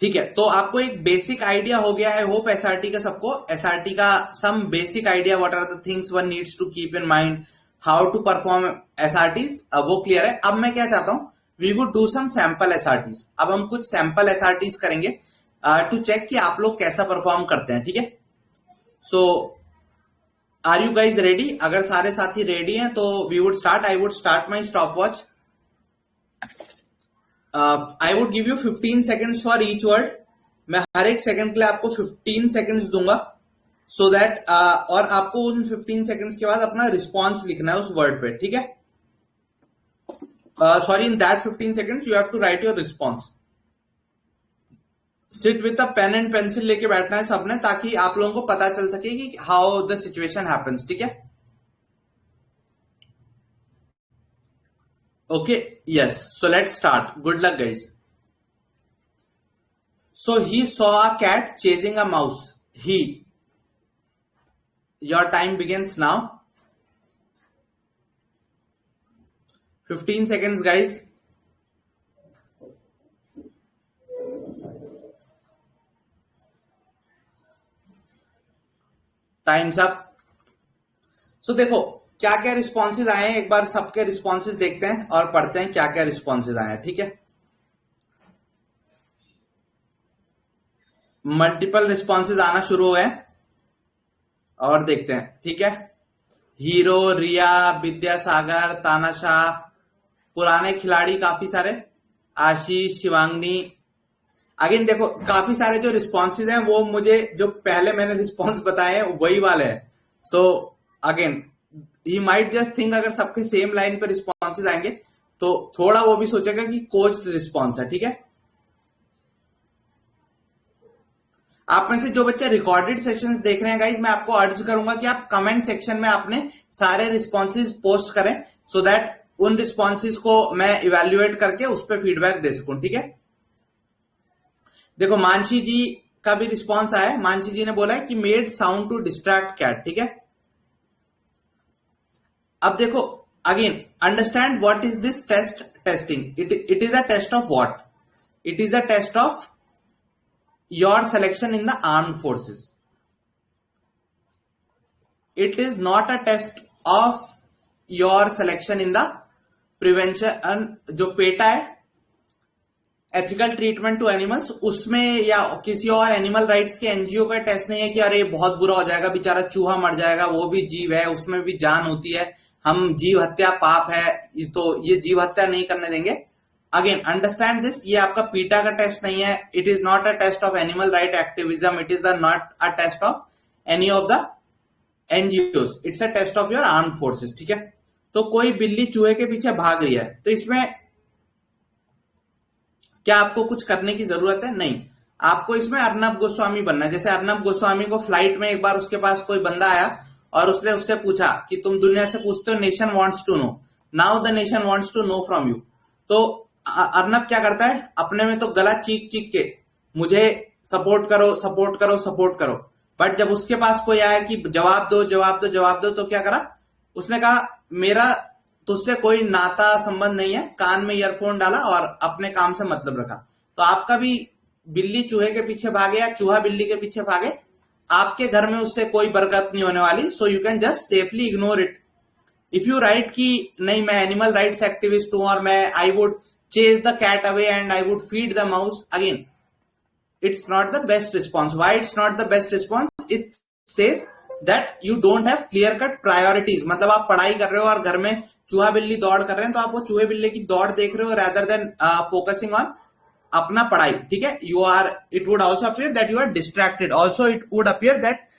ठीक है, तो आपको एक बेसिक आइडिया हो गया है होप एसआरटी का सबको, एसआरटी का some basic idea, what are the things one needs to keep in mind, how to perform SRTs, वो क्लियर है। अब मैं क्या चाहता हूं, we would do some sample SRTs. अब हम कुछ सैंपल एसआरटीज करेंगे टू चेक कि आप लोग कैसा परफॉर्म करते हैं। ठीक है। So are you guys ready? अगर सारे साथी रेडी हैं तो we would start. I would start my stopwatch. I would give you 15 seconds for each word. मैं हर एक सेकंड के लिए आपको 15 सेकेंड्स दूंगा, सो दैट और आपको उन 15 सेकेंड्स के बाद अपना रिस्पॉन्स लिखना है उस वर्ड पे। ठीक है। Sorry, in that 15 seconds you have to write your response. Sit with a pen and pencil लेके बैठना है सबने, ताकि आप लोगों को पता चल सके कि हाउ द सिचुएशन हैपेंस। ठीक है। Okay, yes, so let's start. Good luck guys. So he saw a cat chasing a mouse. He. Your time begins now. 15 seconds, guys. Time's up. So देखो क्या क्या रिस्पॉन्सेज आए हैं, एक बार सबके responses देखते हैं और पढ़ते हैं क्या क्या रिस्पॉन्सेज आए हैं। ठीक है। मल्टीपल रिस्पॉन्सेज आना शुरू हुए हैं और देखते हैं। ठीक है। हीरो, रिया, विद्यासागर, तानाशाह, पुराने खिलाड़ी काफी सारे, आशीष, शिवांगनी, अगेन देखो काफी सारे जो रिस्पॉन्सेज हैं वो मुझे जो पहले मैंने रिस्पॉन्स बताए हैं वही वाले हैं. So again he might just think अगर सबके सेम लाइन पे रिस्पॉन्सेज आएंगे तो थोड़ा वो भी सोचेगा कि कोच्ड रिस्पॉन्स है. ठीक है, आप में से जो बच्चे रिकॉर्डेड सेशंस देख रहे हैं गाइज, मैं आपको अर्ज करूंगा कि आप कमेंट सेक्शन में अपने सारे रिस्पॉन्सेज पोस्ट करें सो दैट उन रिस्पॉन्सेज को मैं इवेल्युएट करके उस पर फीडबैक दे सकूं. ठीक है, देखो मानसी जी का भी रिस्पॉन्स आया है. मानसी जी ने बोला है कि made sound to distract cat. ठीक है, अब देखो again understand what is this test testing. It is a test of what? It is a test of your selection in the armed forces. It is not a test of your selection in the prevention. जो PETA है ethical treatment to animals, उसमें या किसी और animal rights के NGO का test नहीं है कि अरे बहुत बुरा हो जाएगा, बेचारा चूहा मर जाएगा, वो भी जीव है, उसमें भी जान होती है, हम जीव हत्या पाप है तो ये जीव हत्या नहीं करने देंगे. अगेन अंडरस्टैंड दिस, ये आपका पीटा का टेस्ट नहीं है. It is not a test of animal right activism. It is not a test of any of the NGOs. It's a test of your armed forces. ठीक है, तो कोई बिल्ली चूहे के पीछे भाग रही है तो इसमें क्या आपको कुछ करने की जरूरत है? नहीं. आपको इसमें अर्नब गोस्वामी बनना है. जैसे अर्नब गोस्वामी को फ्लाइट में एक बार उसके पास कोई बंदा आया और उसने उससे पूछा कि तुम दुनिया से पूछते हो, nation wants to know, now the nation wants to know from you. तो अर्नब क्या करता है, अपने में तो गला चीख चीख के मुझे सपोर्ट करो सपोर्ट करो सपोर्ट करो, बट जब उसके पास कोई आया कि जवाब दो जवाब दो जवाब दो तो क्या करा, उसने कहा मेरा तुझसे कोई नाता संबंध नहीं है, कान में ईयरफोन डाला और अपने काम से मतलब रखा. तो आपका भी बिल्ली चूहे के पीछे भागे या चूहा बिल्ली के पीछे भागे, आपके घर में उससे कोई बरकत नहीं होने वाली. So you can just safely ignore it. If you right कि नहीं मैं एनिमल राइट्स एक्टिविस्ट हूं और मैं I would chase the cat away and I would feed the mouse, again it's not the best response. Why it's not the best response? It says that you don't have clear cut priorities. मतलब आप पढ़ाई कर रहे हो और घर में चूहा बिल्ली दौड़ कर रहे हैं तो आप वो चूहे बिल्ली की दौड़ देख रहे हो rather than focusing on अपना पढ़ाई. ठीक है, you are, it would also appear that you are distracted. Also it would appear that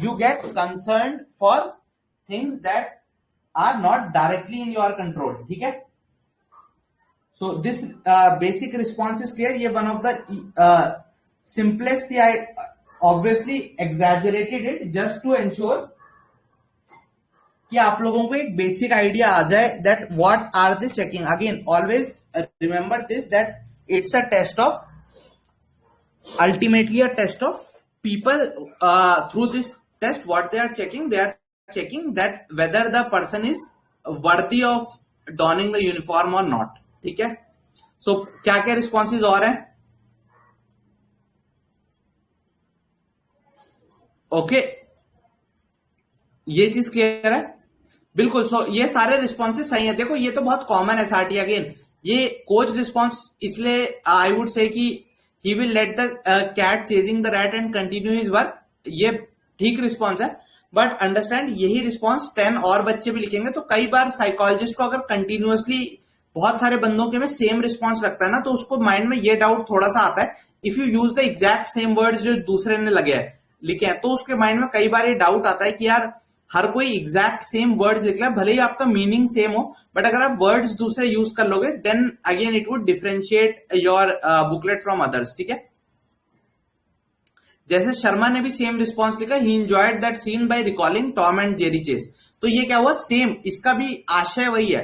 you get concerned for things that are not directly in your control. ठीक है, so this basic response is clear. ये one of the simplest, I obviously exaggerated it just to ensure कि आप लोगों को एक basic idea आ जाए that what are they checking. Again always remember this, that it's a test of, ultimately a test of people. Through this test what they are checking that whether the person is worthy of donning the uniform or not. ठीक है, सो क्या क्या responses और हैं? Okay, ये चीज clear है बिल्कुल. सो ये सारे रिस्पॉन्सेज सही है. देखो ये तो बहुत कॉमन है SRT. अगेन ये कोच रिस्पॉन्स इसलिए आई वुड से कि he will let the cat chasing the rat and continue his work. ये ठीक रिस्पॉन्स है, बट अंडरस्टैंड यही रिस्पॉन्स 10 और बच्चे भी लिखेंगे तो कई बार साइकोलॉजिस्ट को अगर कंटिन्यूअसली बहुत सारे बंदों के में सेम रिस्पॉन्स लगता है ना तो उसको माइंड में ये डाउट थोड़ा सा आता है. If you use the exact same words जो दूसरे ने लिखे हैं तो उसके माइंड में कई बार ये डाउट आता है कि यार हर कोई एग्जैक्ट सेम वर्ड्स लिख रहा है, भले ही आपका मीनिंग सेम हो, बट अगर आप वर्ड्स दूसरे यूज कर लोगे then again it would differentiate your booklet from others. ठीक है, जैसे शर्मा ने भी सेम रिस्पॉन्स लिखा, he enjoyed that scene by recalling Tom and Jerry chase. तो ये क्या हुआ, सेम, इसका भी आशय वही है.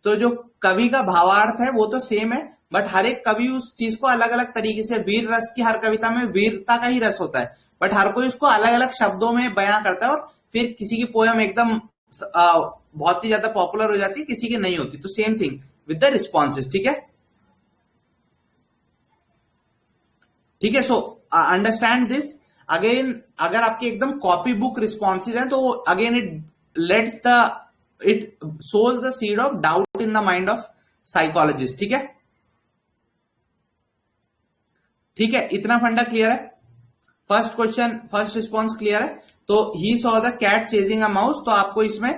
तो जो कवि का भावार्थ है वो तो सेम है, बट हर एक कवि उस चीज को अलग अलग तरीके से, वीर रस की हर कविता में वीरता का ही रस होता है, बट हर कोई उसको अलग अलग शब्दों में बयां करता है और फिर किसी की पोयम एकदम बहुत ही ज्यादा पॉपुलर हो जाती है, किसी की नहीं होती. तो same thing with the responses. ठीक है, ठीक है. So understand this. अगेन अगर आपके एकदम कॉपी बुक रिस्पॉन्सेज हैं तो again it sows the seed of doubt in the mind of psychologist. ठीक है, ठीक है, इतना फंडा क्लियर है. First question, first response clear है. तो he saw the cat chasing a mouse, तो आपको इसमें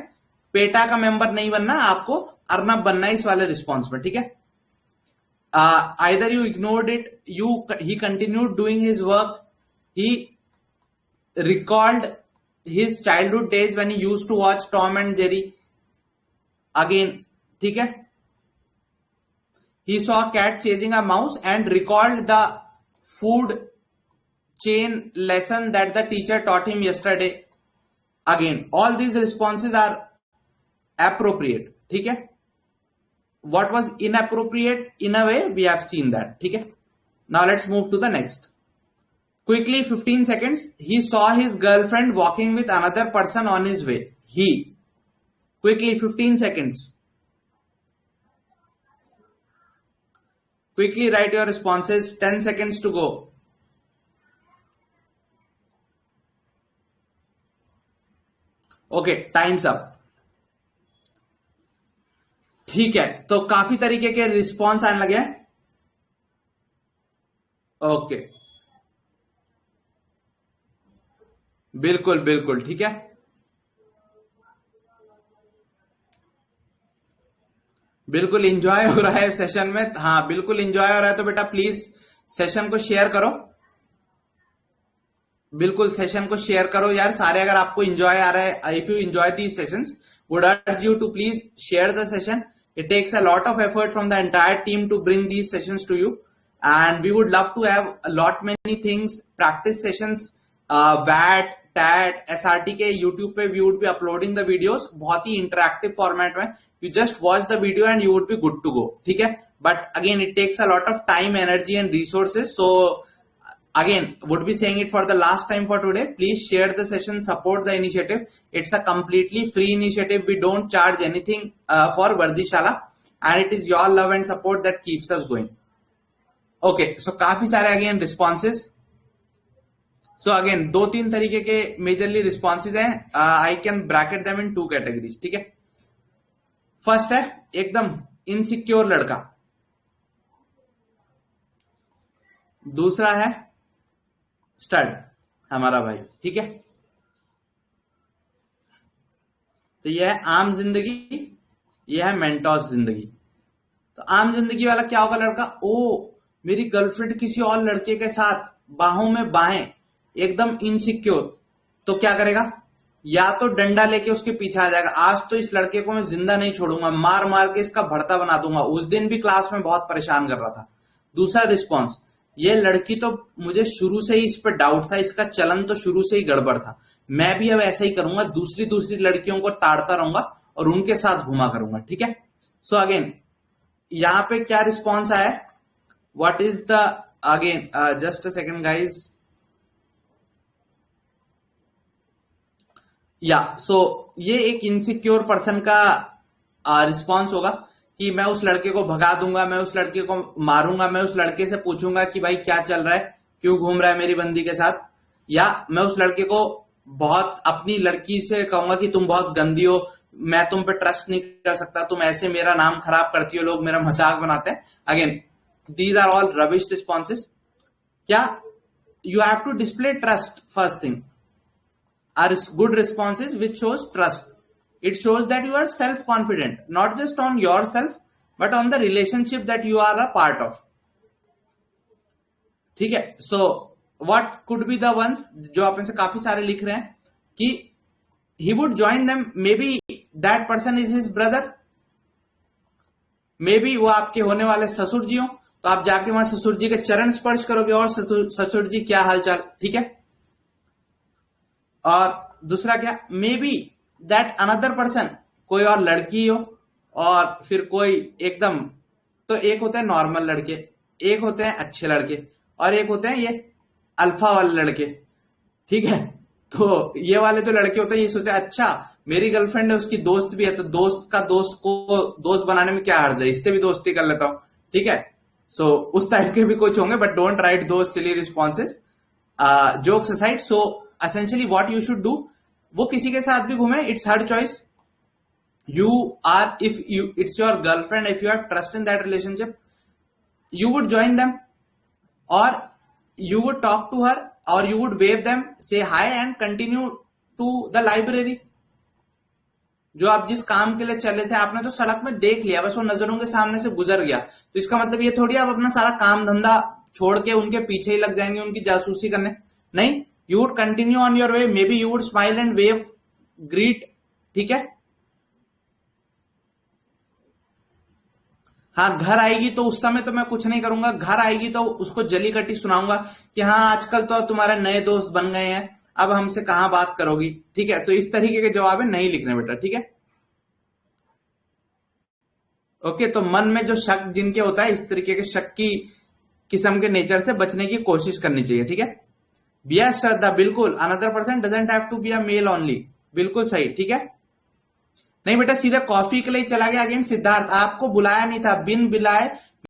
पेटा का मेंबर नहीं बनना, आपको अर्नब बनना है इस वाले रिस्पॉन्स में. ठीक है, either you ignored it, he continued doing his work, he recalled his childhood days when he used to watch Tom and Jerry again. ठीक है, he saw a cat chasing a mouse and recalled the food chain lesson that the teacher taught him yesterday. Again, all these responses are appropriate. ठीक है, what was inappropriate in a way we have seen that. ठीक है, now let's move to the next. Quickly, 15 seconds. He saw his girlfriend walking with another person on his way. He. Quickly, 15 seconds. Quickly write your responses. 10 seconds to go. Okay, time's up. ठीक है, तो काफी तरीके के response आने लगे हैं. Okay, बिल्कुल बिल्कुल ठीक है, बिल्कुल इंजॉय हो रहा है सेशन में. हाँ बिल्कुल इंजॉय हो रहा है, तो बेटा प्लीज सेशन को शेयर करो. बिल्कुल सेशन को शेयर करो यार सारे. अगर आपको इंजॉय आ रहा है, if you enjoy these sessions, would urge you to please share the session. It takes a lot of effort from the entire team to bring these sessions to you, and we would love to have a lot many things, practice sessions, VAT, TAT, SRT के YouTube पे we would be uploading the videos बहुत ही interactive format में. You just watch the video and you would be good to go. ठीक है, but again it takes a lot of time, energy and resources. So again, would be saying it for the last time for today. Please share the session, support the initiative. It's a completely free initiative. We don't charge anything for Vardishala, and it is your love and support that keeps us going. Okay, so काफी सारे again responses. So again, 2-3 तरीके के majorly responses हैं. I can bracket them in 2 categories. ठीक है, first है एकदम insecure लड़का, दूसरा है स्टड हमारा भाई. ठीक है, तो यह है आम जिंदगी, यह है मेंटोस जिंदगी. तो आम जिंदगी वाला क्या होगा लड़का, ओ मेरी गर्लफ्रेंड किसी और लड़के के साथ बाहों में बाहें, एकदम इनसिक्योर. तो क्या करेगा, या तो डंडा लेके उसके पीछे आ जाएगा, आज तो इस लड़के को मैं जिंदा नहीं छोड़ूंगा, मार मार के इसका भरता बना दूंगा. उस दिन भी क्लास में बहुत परेशान कर रहा था. दूसरा रिस्पॉन्स, ये लड़की तो मुझे शुरू से ही इस पर डाउट था, इसका चलन तो शुरू से ही गड़बड़ था, मैं भी अब ऐसा ही करूंगा, दूसरी दूसरी लड़कियों को ताड़ता रहूंगा और उनके साथ घुमा करूंगा. ठीक है, सो अगेन यहां पे क्या रिस्पॉन्स आया, what is the again, just a second guys. या सो ये एक इनसिक्योर पर्सन का रिस्पॉन्स होगा कि मैं उस लड़के को भगा दूंगा, मैं उस लड़के को मारूंगा, मैं उस लड़के से पूछूंगा कि भाई क्या चल रहा है, क्यों घूम रहा है मेरी बंदी के साथ, या मैं उस लड़के को बहुत अपनी लड़की से कहूंगा कि तुम बहुत गंदी हो, मैं तुम पे ट्रस्ट नहीं कर सकता, तुम ऐसे मेरा नाम खराब करती हो, लोग मेरा मजाक बनाते हैं. Again these are all rubbish responses. क्या, you have to display trust. First thing are good responses which shows trust. It shows that you are self-confident, not just on yourself, but on the relationship that you are a part of. ठीक है, so what could be the ones जो आप इनसे काफी सारे लिख रहे हैं कि he would join them, maybe that person is his brother, maybe वो आपके होने वाले ससुर जी हो, तो आप जाके वहां ससुर जी के चरण स्पर्श करोगे और ससुर जी क्या हालचाल. ठीक है, और दूसरा क्या, may be that another person कोई और लड़की हो, और फिर कोई एकदम, तो एक होते हैं नॉर्मल लड़के, एक होते हैं अच्छे लड़के, और एक होते हैं ये अल्फा वाले लड़के. ठीक है, तो ये वाले जो लड़के होते हैं ये सोचते हैं अच्छा मेरी गर्लफ्रेंड है, उसकी दोस्त भी है, तो दोस्त का दोस्त को दोस्त बनाने में क्या हर्ज है, इससे भी दोस्ती कर लेता हूं. ठीक है, सो उस टाइप के भी कुछ होंगे, but don't write those silly responses. Jokes aside, so essentially what you should do, वो किसी के साथ भी घूमे, it's her choice. You are, if you, it's your girlfriend, if you have trust in that relationship, you would join them, or you would talk to her, or you would wave them, say hi and continue to the library. जो आप जिस काम के लिए चले थे आपने तो सड़क में देख लिया, बस वो नजरों के सामने से गुजर गया, तो इसका मतलब ये थोड़ी आप अपना सारा काम धंधा छोड़ के उनके पीछे ही लग जाएंगे उनकी जासूसी करने। नहीं, you would continue on your way, may be you would smile and wave, greet, ठीक है। हाँ, घर आएगी तो उस समय तो मैं कुछ नहीं करूंगा, घर आएगी तो उसको जली कटी सुनाऊंगा कि हाँ आजकल तो तुम्हारे नए दोस्त बन गए हैं, अब हमसे कहाँ बात करोगी, ठीक है। तो इस तरीके के जवाब है नहीं लिखने बेटा, ठीक है। ओके, तो मन में जो शक जिनके होता है, इस तरीके के शक की किस्म के नेचर से बचने की कोशिश करनी चाहिए, ठीक है। बिया श्रद्धा, बिल्कुल, another person doesn't have to be a male only, बिल्कुल सही, ठीक है। नहीं बेटा, सीधा कॉफी के लिए चला गया। अगेन सिद्धार्थ, आपको बुलाया नहीं था, बिन बुलाए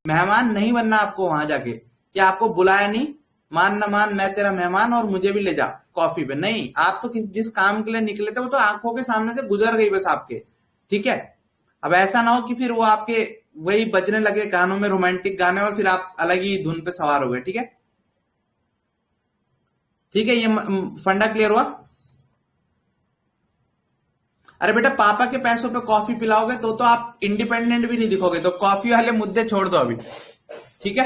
मेहमान नहीं बनना आपको वहां जाके, कि आपको बुलाया नहीं, मान न मान मैं तेरा मेहमान और मुझे भी ले जा कॉफी पे, नहीं, आप तो जिस काम के लिए निकले थे वो तो आंखों के सामने से गुजर गई बस आपके, ठीक है। अब ऐसा ना हो कि फिर वो आपके वही बजने लगे गानों में रोमांटिक गाने और फिर आप अलग ही धुन पे सवार हो गए, ठीक है। ठीक है, ये फंडा क्लियर हुआ। अरे बेटा, पापा के पैसों पे कॉफी पिलाओगे तो आप इंडिपेंडेंट भी नहीं दिखोगे, तो कॉफी वाले मुद्दे छोड़ दो अभी, ठीक है।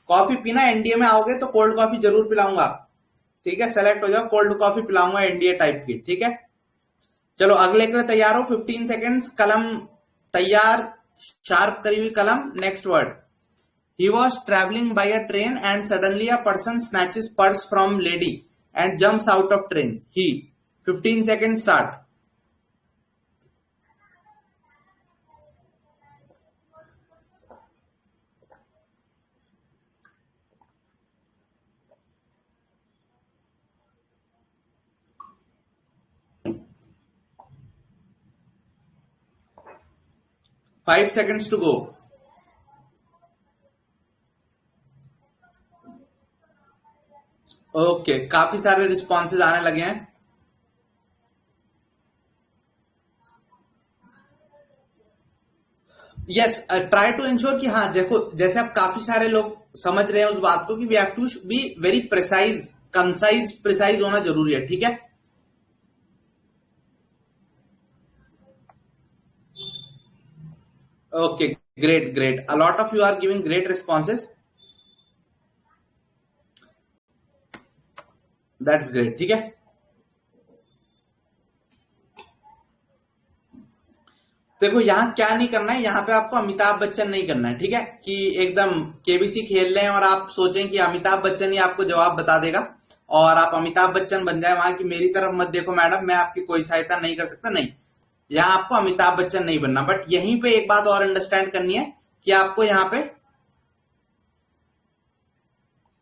कॉफी पीना, एनडीए में आओगे तो कोल्ड कॉफी जरूर पिलाऊंगा, ठीक है। सेलेक्ट हो जाओ, कोल्ड कॉफी पिलाऊंगा एनडीए टाइप की, ठीक है। चलो अगले के लिए तैयार हो, 15 सेकेंड्स, कलम तैयार, शार्प करी हुई कलम, next word. He was traveling by a train and suddenly a person snatches purse from lady and jumps out of train. He. 15 seconds start. Five seconds to go. Okay, काफी सारे responses आने लगे हैं। Yes, try to ensure कि हाँ देखो, जैसे आप काफी सारे लोग समझ रहे हैं उस बात को कि we have to be very precise, concise, precise होना जरूरी है, ठीक है। Okay, great great, a lot of you are giving great responses, that's great, ठीक है। देखो यहाँ क्या नहीं करना है, यहाँ पे आपको अमिताभ बच्चन नहीं करना है, ठीक है, कि एकदम केबीसी खेल रहे हैं और आप सोचें कि अमिताभ बच्चन ही आपको जवाब बता देगा और आप अमिताभ बच्चन बन जाए वहां, कि मेरी तरफ मत देखो मैडम, मैं आपकी कोई सहायता नहीं कर सकता, नहीं, यहाँ आपको अमिताभ बच्चन नहीं बनना। बट यहीं पे एक बात और अंडरस्टैंड करनी है कि आपको यहाँ पे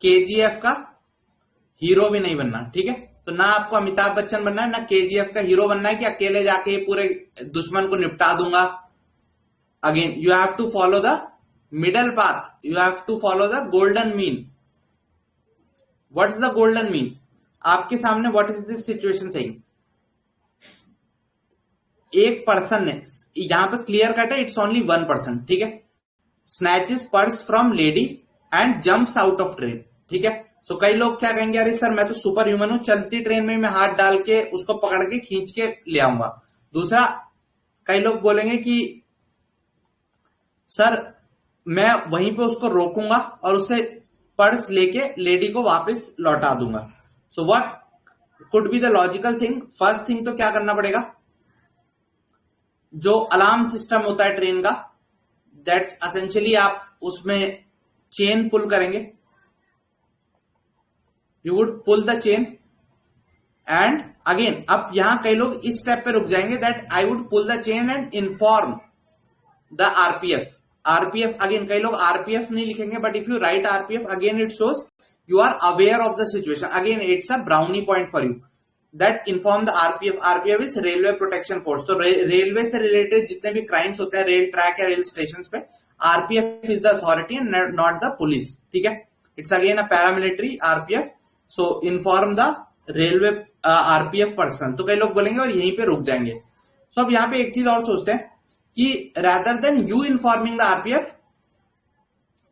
केजीएफ का हीरो भी नहीं बनना, ठीक है। तो ना आपको अमिताभ बच्चन बनना है, ना केजीएफ का हीरो बनना है कि अकेले जाके पूरे दुश्मन को निपटा दूंगा। Again you have to follow the middle path, you have to follow the golden mean. What is the golden mean? आपके सामने what is this situation saying, एक पर्सन ने, यहां पे क्लियर कट है, इट्स ओनली वन पर्सन, ठीक है, snatches purse from lady and jumps out of train, ठीक है। सो कई लोग क्या कहेंगे, अरे सर मैं तो सुपर ह्यूमन हूं, चलती ट्रेन में मैं हाथ डाल के उसको पकड़ के खींच के ले आऊंगा। दूसरा, कई लोग बोलेंगे कि सर मैं वहीं पे उसको रोकूंगा और उससे पर्स लेके लेडी को वापस लौटा दूंगा। So what could be the logical thing? First thing तो क्या करना पड़ेगा, जो अलार्म सिस्टम होता है ट्रेन का, दैट्स एसेंशियली आप उसमें चेन पुल करेंगे, you would pull the chain and again, अब यहां कई लोग इस स्टेप पे रुक जाएंगे, that I would pull the chain and inform the RPF. RPF, again कई लोग आरपीएफ नहीं लिखेंगे, but if you write RPF again it shows you are aware of the situation, again it's a brownie point for you, that inform the RPF. RPF is railway protection force, तो railway से related जितने भी crimes होते हैं rail track या rail station पे, RPF is the authority and not the police, ठीक है। It's again a paramilitary RPF, so inform the railway RPF personal. तो कई लोग बोलेंगे और यहीं पे रुक जाएंगे। सो अब यहाँ पे एक चीज और सोचते हैं कि rather than you informing the RPF,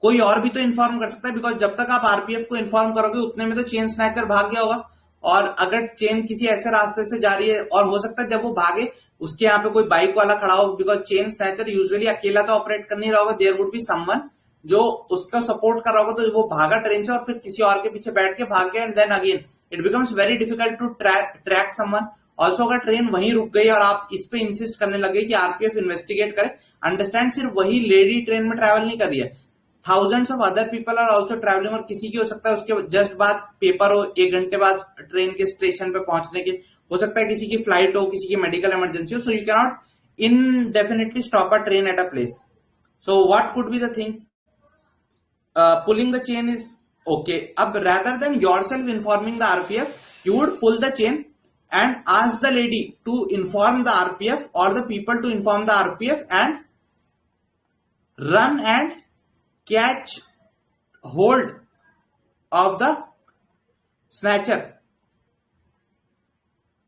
कोई और भी तो इन्फॉर्म कर सकता है, बिकॉज जब तक आप आरपीएफ को इन्फॉर्म करोगे उतने में तो चेन स्नैचर भाग गया होगा, और अगर चेन किसी ऐसे रास्ते से जा रही है और हो सकता है जब वो भागे उसके यहाँ पे कोई बाइक वाला खड़ा हो, बिकॉज चेन स्नैचर यूजुअली अकेला तो ऑपरेट कर नहीं रहा होगा, देयर वुड बी समवन जो उसका सपोर्ट कर रहा होगा, तो वो भागा ट्रेन से और फिर किसी और के पीछे बैठ के भाग गया, and then again it becomes very difficult to track someone. Also अगर ट्रेन वहीं रुक गई और आप इस पे इंसिस्ट करने लगे कि आरपीएफ इन्वेस्टिगेट करे, अंडरस्टैंड सिर्फ वही लेडी ट्रेन में ट्रैवल नहीं कर रही है, thousands of other people are also travelling, और किसी की हो सकता है उसके जस्ट बाद पेपर हो, 1 घंटे बाद ट्रेन के स्टेशन पे पहुंचने के, हो सकता है किसी की फ्लाइट हो, किसी की मेडिकल इमरजेंसी हो, so you cannot indefinitely stop a train at a place. So what could be the thing? Pulling the chain is okay. Ab rather than yourself informing the RPF, you would pull the chain and ask the lady to inform the RPF or the people to inform the RPF and run and catch hold of the snatcher.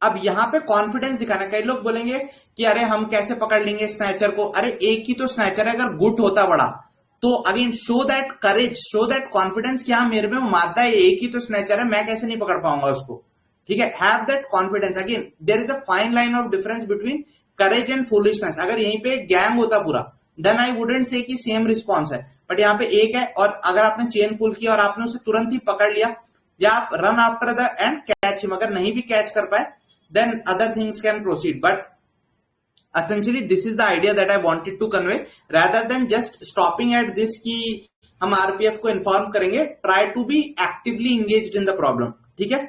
अब यहां पे confidence दिखाना, कई लोग बोलेंगे कि अरे हम कैसे पकड़ लेंगे स्नैचर को, अरे एक ही तो स्नैचर है, अगर गुट होता बड़ा तो again show that courage, show that confidence कि हाँ मेरे में वो मानता है एक ही तो स्नैचर है, मैं कैसे नहीं पकड़ पाऊंगा उसको, ठीक है, have that confidence. Again there is a fine line of difference between courage and foolishness. अगर यहीं पे गैंग होता पूरा, देन आई वुडेंट से कि सेम रिस्पॉन्स है, बट यहाँ पे एक है, और अगर आपने चेन पुल किया और आपने उसे तुरंत ही पकड़ लिया, या आप run after the end catch him, अगर नहीं भी कैच कर पाए then other things can proceed, but essentially this is the idea that I wanted to convey, rather than just stopping at this कि हम आरपीएफ को इन्फॉर्म करेंगे, try to be actively engaged in the problem, ठीक है।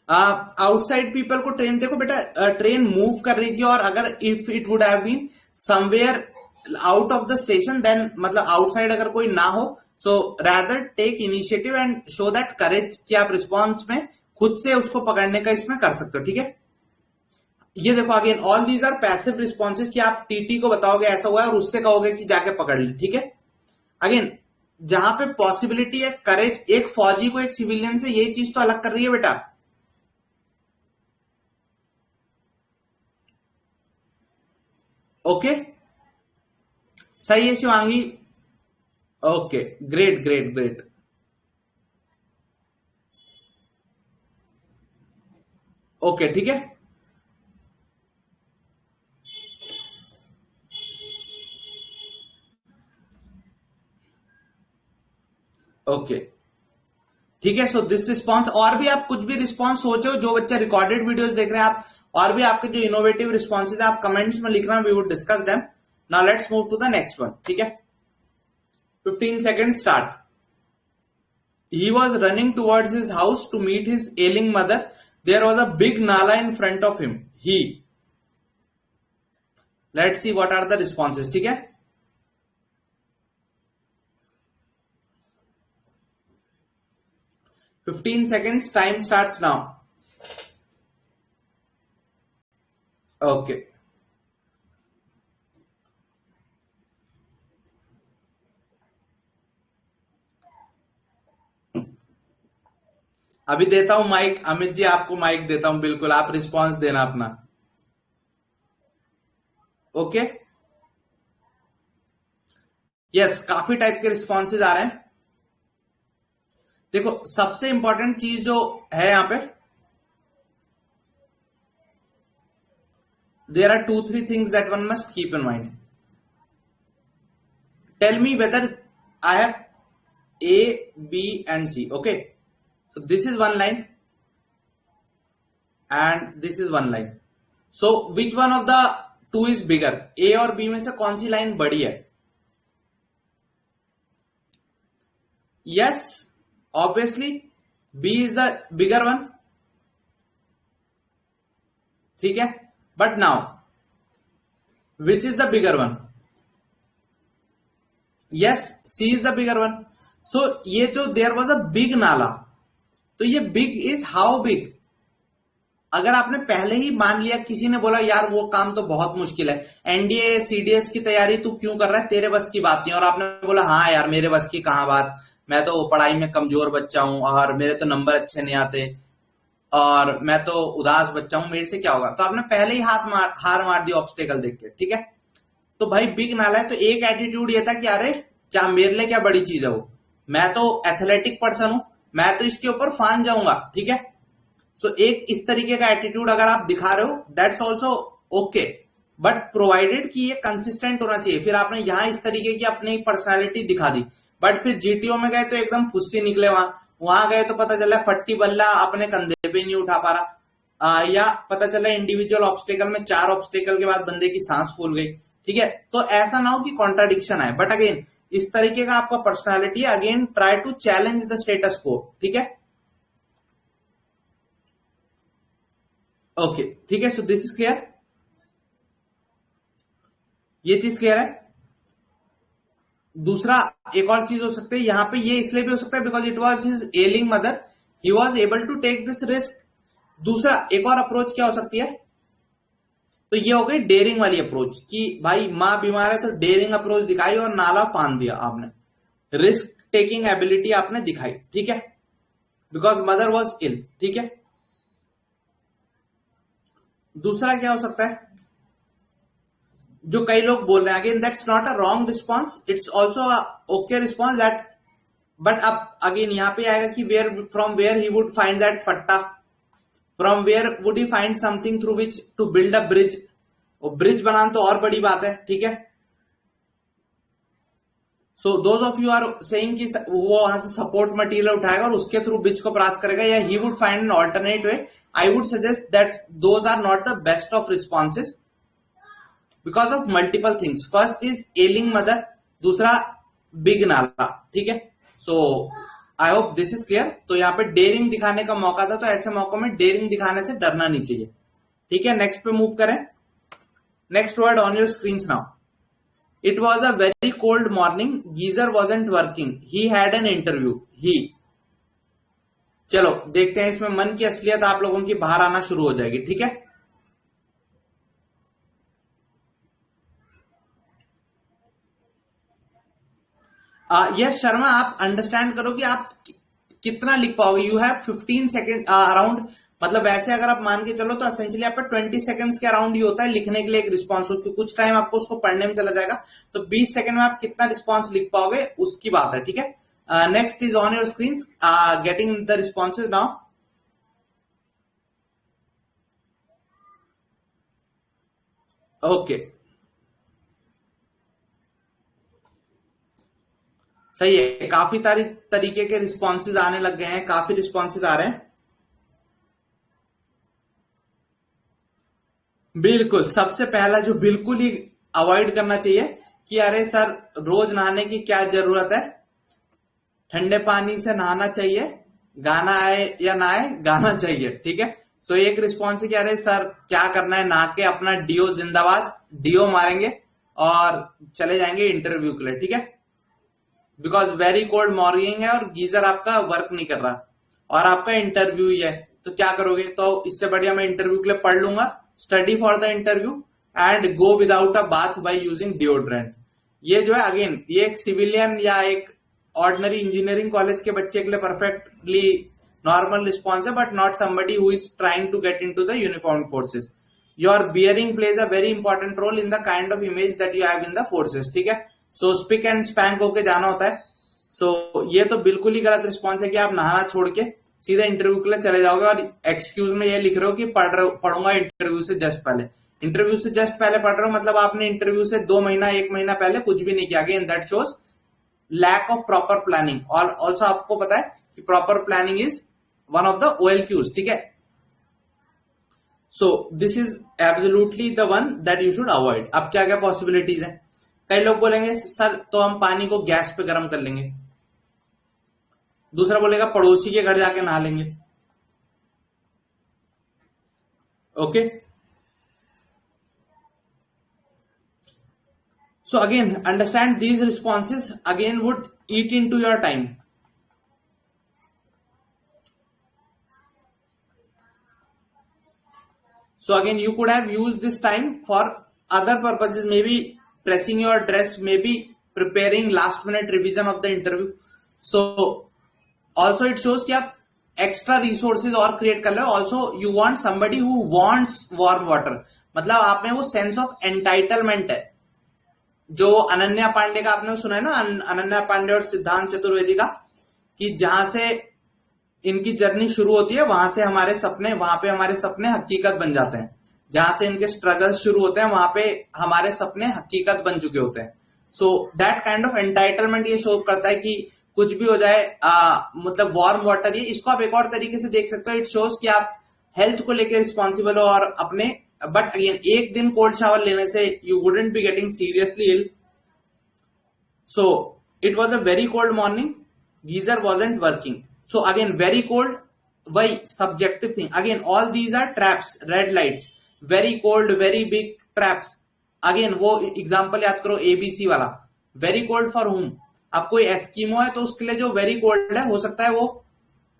Outside people को train, देखो बेटा train move कर रही थी, और अगर if it would have been somewhere out of the station, then मतलब आउटसाइड अगर कोई ना हो, so rather take initiative and show that courage कि आप रिस्पॉन्स में खुद से उसको पकड़ने का इसमें कर सकते हो, ठीक है। ये देखो again all these are passive responses कि आप टीटी को बताओगे ऐसा हुआ है और उससे कहोगे कि जाके पकड़ ली, ठीक है। अगेन जहां पे पॉसिबिलिटी है करेज, एक फौजी को एक सिविलियन से, ये चीज तो अलग कर रही है बेटा, ओके सही है Shivangi, okay great great great, okay ठीक है। ओके ठीक है, सो दिस रिस्पॉन्स, और भी आप कुछ भी रिस्पॉन्स सोचो, जो बच्चा रिकॉर्डेड वीडियोस देख रहे हैं आप, और भी आपके जो इनोवेटिव रिस्पॉन्सेज है आप कमेंट्स में लिखना, we would discuss them. Now let's move to the next one, ठीक है। 15 seconds start. He was running towards his house to meet his ailing mother. There was a big nala in front of him. Let's see what are the responses, ठीक है। 15 seconds, time starts now. Okay. अभी देता हूं mic, Amit ji आपको mic देता हूं, बिल्कुल आप रिस्पॉन्स देना अपना, ओके। यस, काफी टाइप के रिस्पॉन्सेज आ रहे हैं। देखो सबसे इंपॉर्टेंट चीज जो है यहां पे, there are 2-3 things that one must keep in mind. Tell me whether I have A, B and C, okay. So this is one line and this is one line. So which one of the two is bigger? A और B में से कौन सी line बड़ी है? Yes, obviously B is the bigger one, ठीक है। But now which is the bigger one? Yes, C is the bigger one. So ये जो there was a big नाला, तो ये big is how big? अगर आपने पहले ही मान लिया, किसी ने बोला यार वो काम तो बहुत मुश्किल है, एनडीए सीडीएस की तैयारी तू क्यों कर रहा है, तेरे बस की बात नहीं, और आपने बोला हाँ यार मेरे बस की कहां बात, मैं तो पढ़ाई में कमजोर बच्चा हूं और मेरे तो नंबर अच्छे नहीं आते और मैं तो उदास बच्चा हूं, मेरे से क्या होगा, तो आपने पहले ही हार मार दी ऑब्स्टेकल देख के, ठीक है। तो भाई बिग नाला है, तो एक एटीट्यूड ये था कि अरे क्या मेरे लिए क्या बड़ी चीज है वो, मैं तो एथलेटिक पर्सन हूं, मैं तो इसके ऊपर फान जाऊंगा, ठीक है। सो एक इस तरीके का एटीट्यूड अगर आप दिखा रहे हो that's also okay, but provided कि ये कंसिस्टेंट होना चाहिए। फिर आपने यहाँ इस तरीके की अपनी पर्सनैलिटी दिखा दी, बट फिर जीटीओ में गए तो एकदम फुस्सी निकले, वहां गए तो पता चला फट्टी बल्ला अपने कंधे पे नहीं उठा पा रहा, या पता चला इंडिविजुअल ऑब्स्टेकल में 4 ऑब्स्टेकल के बाद बंदे की सांस फूल गई। ठीक है, तो ऐसा ना हो कि कॉन्ट्राडिक्शन आए, बट अगेन इस तरीके का आपका पर्सनालिटी है, again try to challenge the status quo. ठीक है, ओके, ठीक है, सो दिस इज क्लियर, ये चीज क्लियर है। दूसरा एक और चीज हो सकती है यहां पे, ये इसलिए भी हो सकता है because it was his ailing mother, he was able to take this risk. दूसरा एक और अप्रोच क्या हो सकती है, तो ये हो गई डेयरिंग वाली अप्रोच कि भाई माँ बीमार है तो डेयरिंग अप्रोच दिखाई और नाला फान दिया आपने, रिस्क टेकिंग एबिलिटी आपने दिखाई। ठीक है, बिकॉज मदर वॉज इल। ठीक है, दूसरा क्या हो सकता है, जो कई लोग बोल रहे हैं, again that's not a wrong response, it's also okay response that, but अब अगेन यहां पे आएगा कि where from where he would find that फट्टा, from where would he find something through which to build a bridge. और bridge बनाना तो और बड़ी बात है। ठीक है, so those of you are saying कि वो वहां से सपोर्ट मटेरियल उठाएगा और उसके थ्रू ब्रिज को क्रॉस करेगा, या he would find an alternate way. I would suggest that those are not the best of responses because of multiple things. First is ailing mother, दूसरा बिग नाला। ठीक है, so I hope this is clear. तो यहाँ पे dairying दिखाने का मौका था, तो ऐसे मौकों में डेयरिंग दिखाने से डरना नहीं चाहिए। ठीक है, नेक्स्ट पे मूव करें। Next word on your screen now, it was a very cold morning, geyser wasn't working, he had an interview. He, चलो देखते हैं इसमें मन की असलियत आप लोगों की बाहर आना शुरू हो जाएगी। ठीक है, यस शर्मा, आप अंडरस्टैंड करो कि आप कितना लिख पाओगे। यू हैव 15 सेकेंड अराउंड, मतलब ऐसे अगर आप मान के चलो तो एसेंशियली आपका 20 सेकंड्स के अराउंड ही होता है लिखने के लिए एक रिस्पॉन्स, क्योंकि कुछ टाइम आपको उसको पढ़ने में चला जाएगा, तो 20 सेकंड में आप कितना रिस्पॉन्स लिख पाओगे उसकी बात है। ठीक है, next is on your screen, getting the responses now. Okay, सही है, काफी सारी तरीके के रिस्पॉन्सेज आने लग गए हैं, काफी रिस्पॉन्सेज आ रहे हैं। बिल्कुल, सबसे पहला जो बिल्कुल ही अवॉइड करना चाहिए कि अरे सर रोज नहाने की क्या जरूरत है, ठंडे पानी से नहाना चाहिए, गाना आए या ना आए गाना चाहिए। ठीक है, सो एक रिस्पॉन्स है कि अरे सर क्या करना है, नहा के अपना डीओ जिंदाबाद, डीओ मारेंगे और चले जाएंगे इंटरव्यू के लिए। ठीक है, बिकॉज वेरी कोल्ड मॉर्निंग है और गीजर आपका वर्क नहीं कर रहा और आपका इंटरव्यू ही है, तो क्या करोगे। तो इससे बढ़िया मैं इंटरव्यू के लिए पढ़ लूंगा, study for the interview and go without a bath by using deodorant. ये जो है अगेन ये एक सिविलियन या एक ऑर्डिनरी इंजीनियरिंग कॉलेज के बच्चे के लिए परफेक्टली नॉर्मल रिस्पॉन्स है, but not somebody who is trying to get into the uniform forces. Your bearing plays a very important role in the kind of image that you have in the forces. ठीक है, सो spick and spank होके जाना होता है। सो ये तो बिल्कुल ही गलत रिस्पॉन्स है कि आप नहाना छोड़ के सीधा इंटरव्यू के लिए चले जाओगे और एक्सक्यूज में ये लिख रहे हो कि पढ़ूंगा इंटरव्यू से जस्ट पहले। इंटरव्यू से जस्ट पहले पढ़ रहे हो मतलब आपने इंटरव्यू से 2 महीना 1 महीना पहले कुछ भी नहीं किया। Again that shows lack of proper planning, और ऑल्सो आपको पता है कि proper planning is one of the OLQs। ठीक है, so this is absolutely the one that you should avoid. अब क्या क्या पॉसिबिलिटीज है, कई लोग बोलेंगे सर तो हम पानी को गैस पे गर्म कर लेंगे, दूसरा बोलेगा पड़ोसी के घर जाके नहा लेंगे। Okay, so again understand these responses again would eat into your time. So again you could have used this time for other purposes, maybe pressing your dress, maybe preparing last minute revision of the interview. So also it shows कि आप extra resources और create कर लो। Also you want somebody who wants warm water, मतलब आप में वो sense of entitlement है जो अनन्या पांडे का आपने सुना है ना, अनन्या पांडे और सिद्धांत चतुर्वेदी का, कि जहां से इनकी जर्नी शुरू होती है, वहां से हमारे सपने, वहां पे हमारे सपने हकीकत बन जाते हैं। जहां से इनके स्ट्रगल्स शुरू होते हैं वहां पे हमारे सपने हकीकत बन चुके होते हैं। So that kind of entitlement ये शो करता है कि कुछ भी हो जाए, मतलब वार्म वाटर, ये इसको आप एक और तरीके से देख सकते हो, इट शोज कि आप हेल्थ को लेकर रिस्पॉन्सिबल हो और अपने, बट अगेन एक दिन कोल्ड शावर लेने से you wouldn't be getting seriously ill. So it was a very cold morning. Geyser wasn't working. So again, very cold. Why? Subjective thing. Again, all these are traps, red lights. Very cold, very big traps. Again, वो example याद करो ABC वाला. Very cold for whom? अब कोई Eskimo है तो उसके लिए जो वेरी कोल्ड है, हो सकता है वो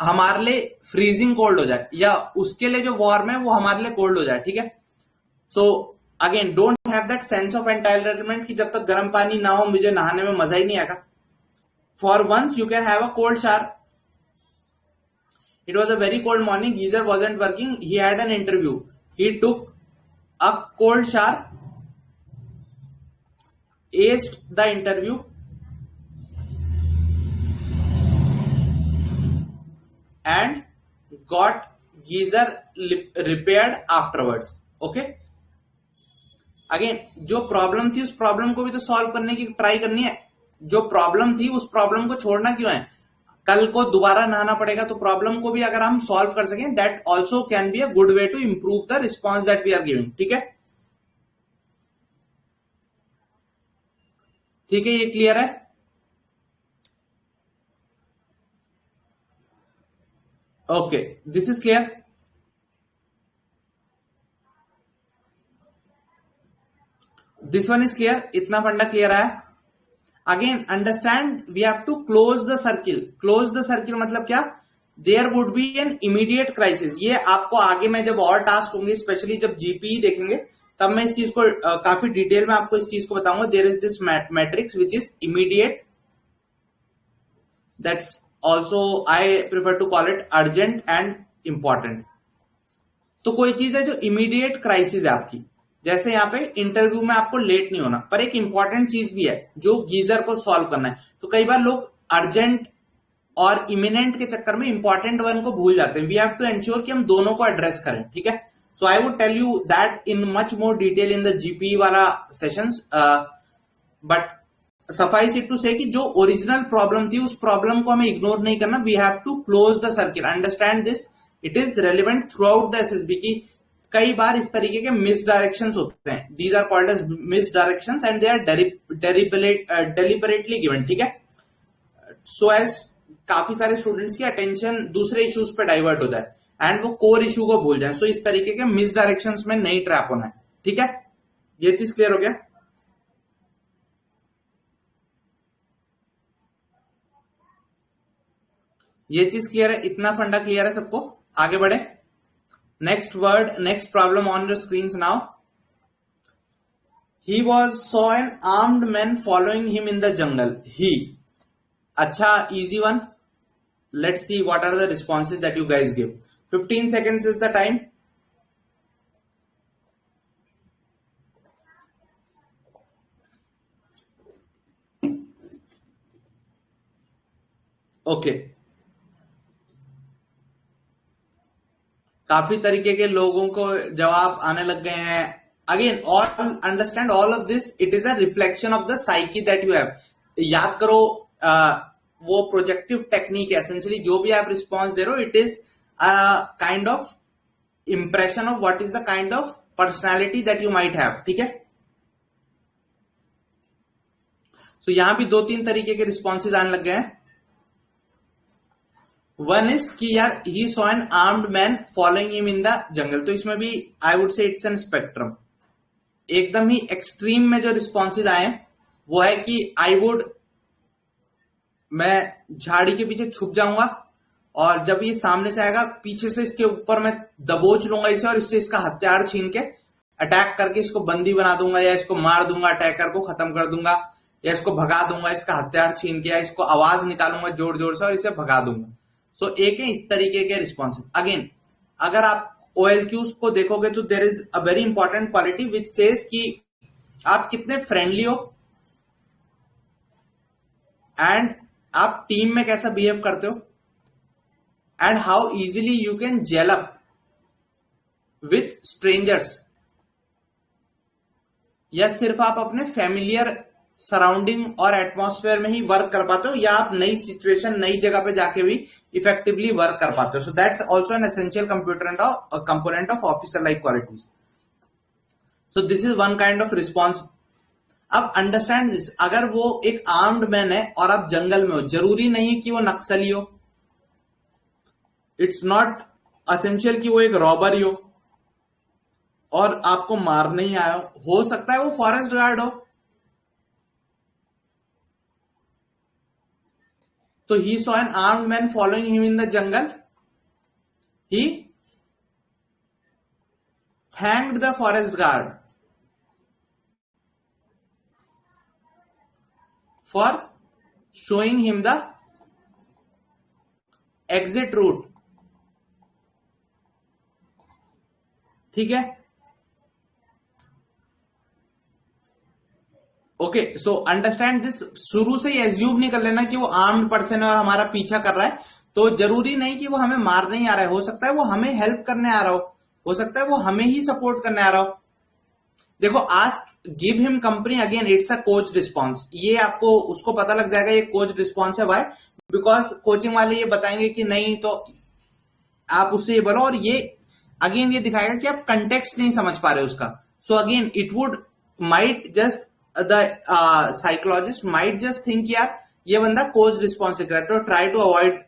हमारे लिए फ्रीजिंग कोल्ड हो जाए, या उसके लिए जो वार्म है वो हमारे लिए कोल्ड हो जाए, ठीक है। So again don't have that sense of entitlement कि जब तक गर्म पानी ना हो मुझे नहाने में मजा ही नहीं आएगा। For once you can have a cold shower. It was a very cold morning, geyser wasn't working, he had an interview, he took a cold shower, aced the interview and got geyser repaired afterwards. Okay, again जो problem थी उस problem को भी तो solve करने की try करनी है। जो प्रॉब्लम थी उस प्रॉब्लम को छोड़ना क्यों है? कल को दोबारा नहाना पड़ेगा, तो प्रॉब्लम को भी अगर हम सॉल्व कर सकें, that also can be a good way to improve the response that we are giving. ठीक है, ठीक है, ये क्लियर है? Okay, this is clear. This one is clear, इतना फंडा क्लियर है। Again understand, we have to close the circle. Close the circle मतलब क्या? There would be an immediate crisis. ये आपको आगे में जब और टास्क होंगे, स्पेशली जब जीपीई देखेंगे, तब मैं इस चीज को काफी डिटेल में आपको इस चीज को बताऊंगा। There is this matrix which is immediate, that's also I prefer to call it urgent and important. तो कोई चीज है जो इमीडिएट क्राइसिस है आपकी, जैसे यहाँ पे इंटरव्यू में आपको लेट नहीं होना, पर एक इंपॉर्टेंट चीज भी है जो गीजर को सॉल्व करना है। तो कई बार लोग अर्जेंट और इमिनेंट के चक्कर में इंपॉर्टेंट वन को भूल जाते हैं। वी हैव टू एंश्योर कि हम दोनों को एड्रेस करें, ठीक है। So I would tell you that in much more detail in the GPE वाला sessions, but suffice it to say कि जो ओरिजिनल प्रॉब्लम थी उस प्रॉब्लम को हमें इग्नोर नहीं करना। We have to close the circle, understand this, it is relevant throughout the SSB की कई बार इस तरीके के मिस डायरेक्शंस होते हैं। These are called as misdirections and they are deliberately given, ठीक है, सो एज काफी सारे स्टूडेंट्स की अटेंशन दूसरे इश्यूज पे डाइवर्ट हो जाए एंड वो कोर इशू को भूल जाए। सो इस तरीके के मिस डायरेक्शंस में नहीं ट्रैप होना है, ठीक है। ये चीज क्लियर हो गया? ये चीज क्लियर है? इतना फंडा क्लियर है सबको? आगे बढ़े। Next word, next problem on your screen now. He saw an armed man following him in the jungle. He. अच्छा, easy one. Let's see what are the responses that you guys give. 15 seconds is the time. Okay. काफी तरीके के लोगों को जवाब आने लग गए हैं। Again all understand all of this, it is a reflection of the psyche that you have. याद करो, वो प्रोजेक्टिव टेक्निक है एसेंशियली। जो भी आप रिस्पॉन्स दे रहे हो, it is kind of impression of what is the kind of personality that you might have, ठीक है। सो यहां भी दो तीन तरीके के रिस्पॉन्सेज आने लग गए हैं। वन इज कि यार he saw an armed man following him in the jungle. तो इसमें भी आई वुड से इट्स एन स्पेक्ट्रम। एकदम ही एक्सट्रीम में जो रिस्पॉन्सेज आए हैं वो है कि मैं झाड़ी के पीछे छुप जाऊंगा और जब ये सामने से आएगा पीछे से इसके ऊपर मैं दबोच लूंगा इसे और इससे इसका हथियार छीन के अटैक करके इसको बंदी बना दूंगा, या इसको मार दूंगा, अटैकर को खत्म कर दूंगा, या इसको भगा दूंगा इसका हथियार छीन के, या इसको आवाज निकालूंगा जोर जोर से और इसे भगा दूंगा। सो एक है इस तरीके के रिस्पॉन्सेज। अगेन अगर आप OLQs को देखोगे तो there is a very important quality which says कि आप कितने फ्रेंडली हो एंड आप टीम में कैसा बिहेव करते हो। and how easily you can gel up with strangers, या सिर्फ आप अपने फैमिलियर सराउंडिंग और एटमॉस्फेयर में ही वर्क कर पाते हो, या आप नई सिचुएशन नई जगह पे जाके भी इफेक्टिवली वर्क कर पाते हो. So that's also an essential component of officer like qualities. So this is one kind of response. अब अंडरस्टैंड दिस, अगर वो एक आर्म्ड मैन है और आप जंगल में हो, जरूरी नहीं कि वो नक्सली हो. इट्स नॉट असेंशियल कि वो एक रॉबर हो और आपको मारने ही आया हो सकता है वो फॉरेस्ट गार्ड हो. तो he saw an armed man following him in the jungle. He thanked the forest guard for showing him the exit route. ठीक है. Okay, so understand this. शुरू से ही एज्यूम नहीं कर लेना कि वो आर्म्ड पर्सन है और हमारा पीछा कर रहा है. तो जरूरी नहीं कि वो हमें मारने ही आ रहा है. हो सकता है वो हमें हेल्प करने आ रहा हो सकता है वो हमें ही सपोर्ट करने आ रहा हो. देखो, ask give him company, again it's a coach response. ये आपको उसको पता लग जाएगा ये कोच रिस्पॉन्स है. वाई? बिकॉज कोचिंग वाले ये बताएंगे कि नहीं, तो आप उससे ये बोलो, और ये अगेन ये दिखाएगा कि आप कंटेक्स्ट नहीं समझ पा रहे उसका. So again it would might just the psychologist might just think यार ये बंदा कोच रिस्पॉन्स लिख रहा है, तो try to avoid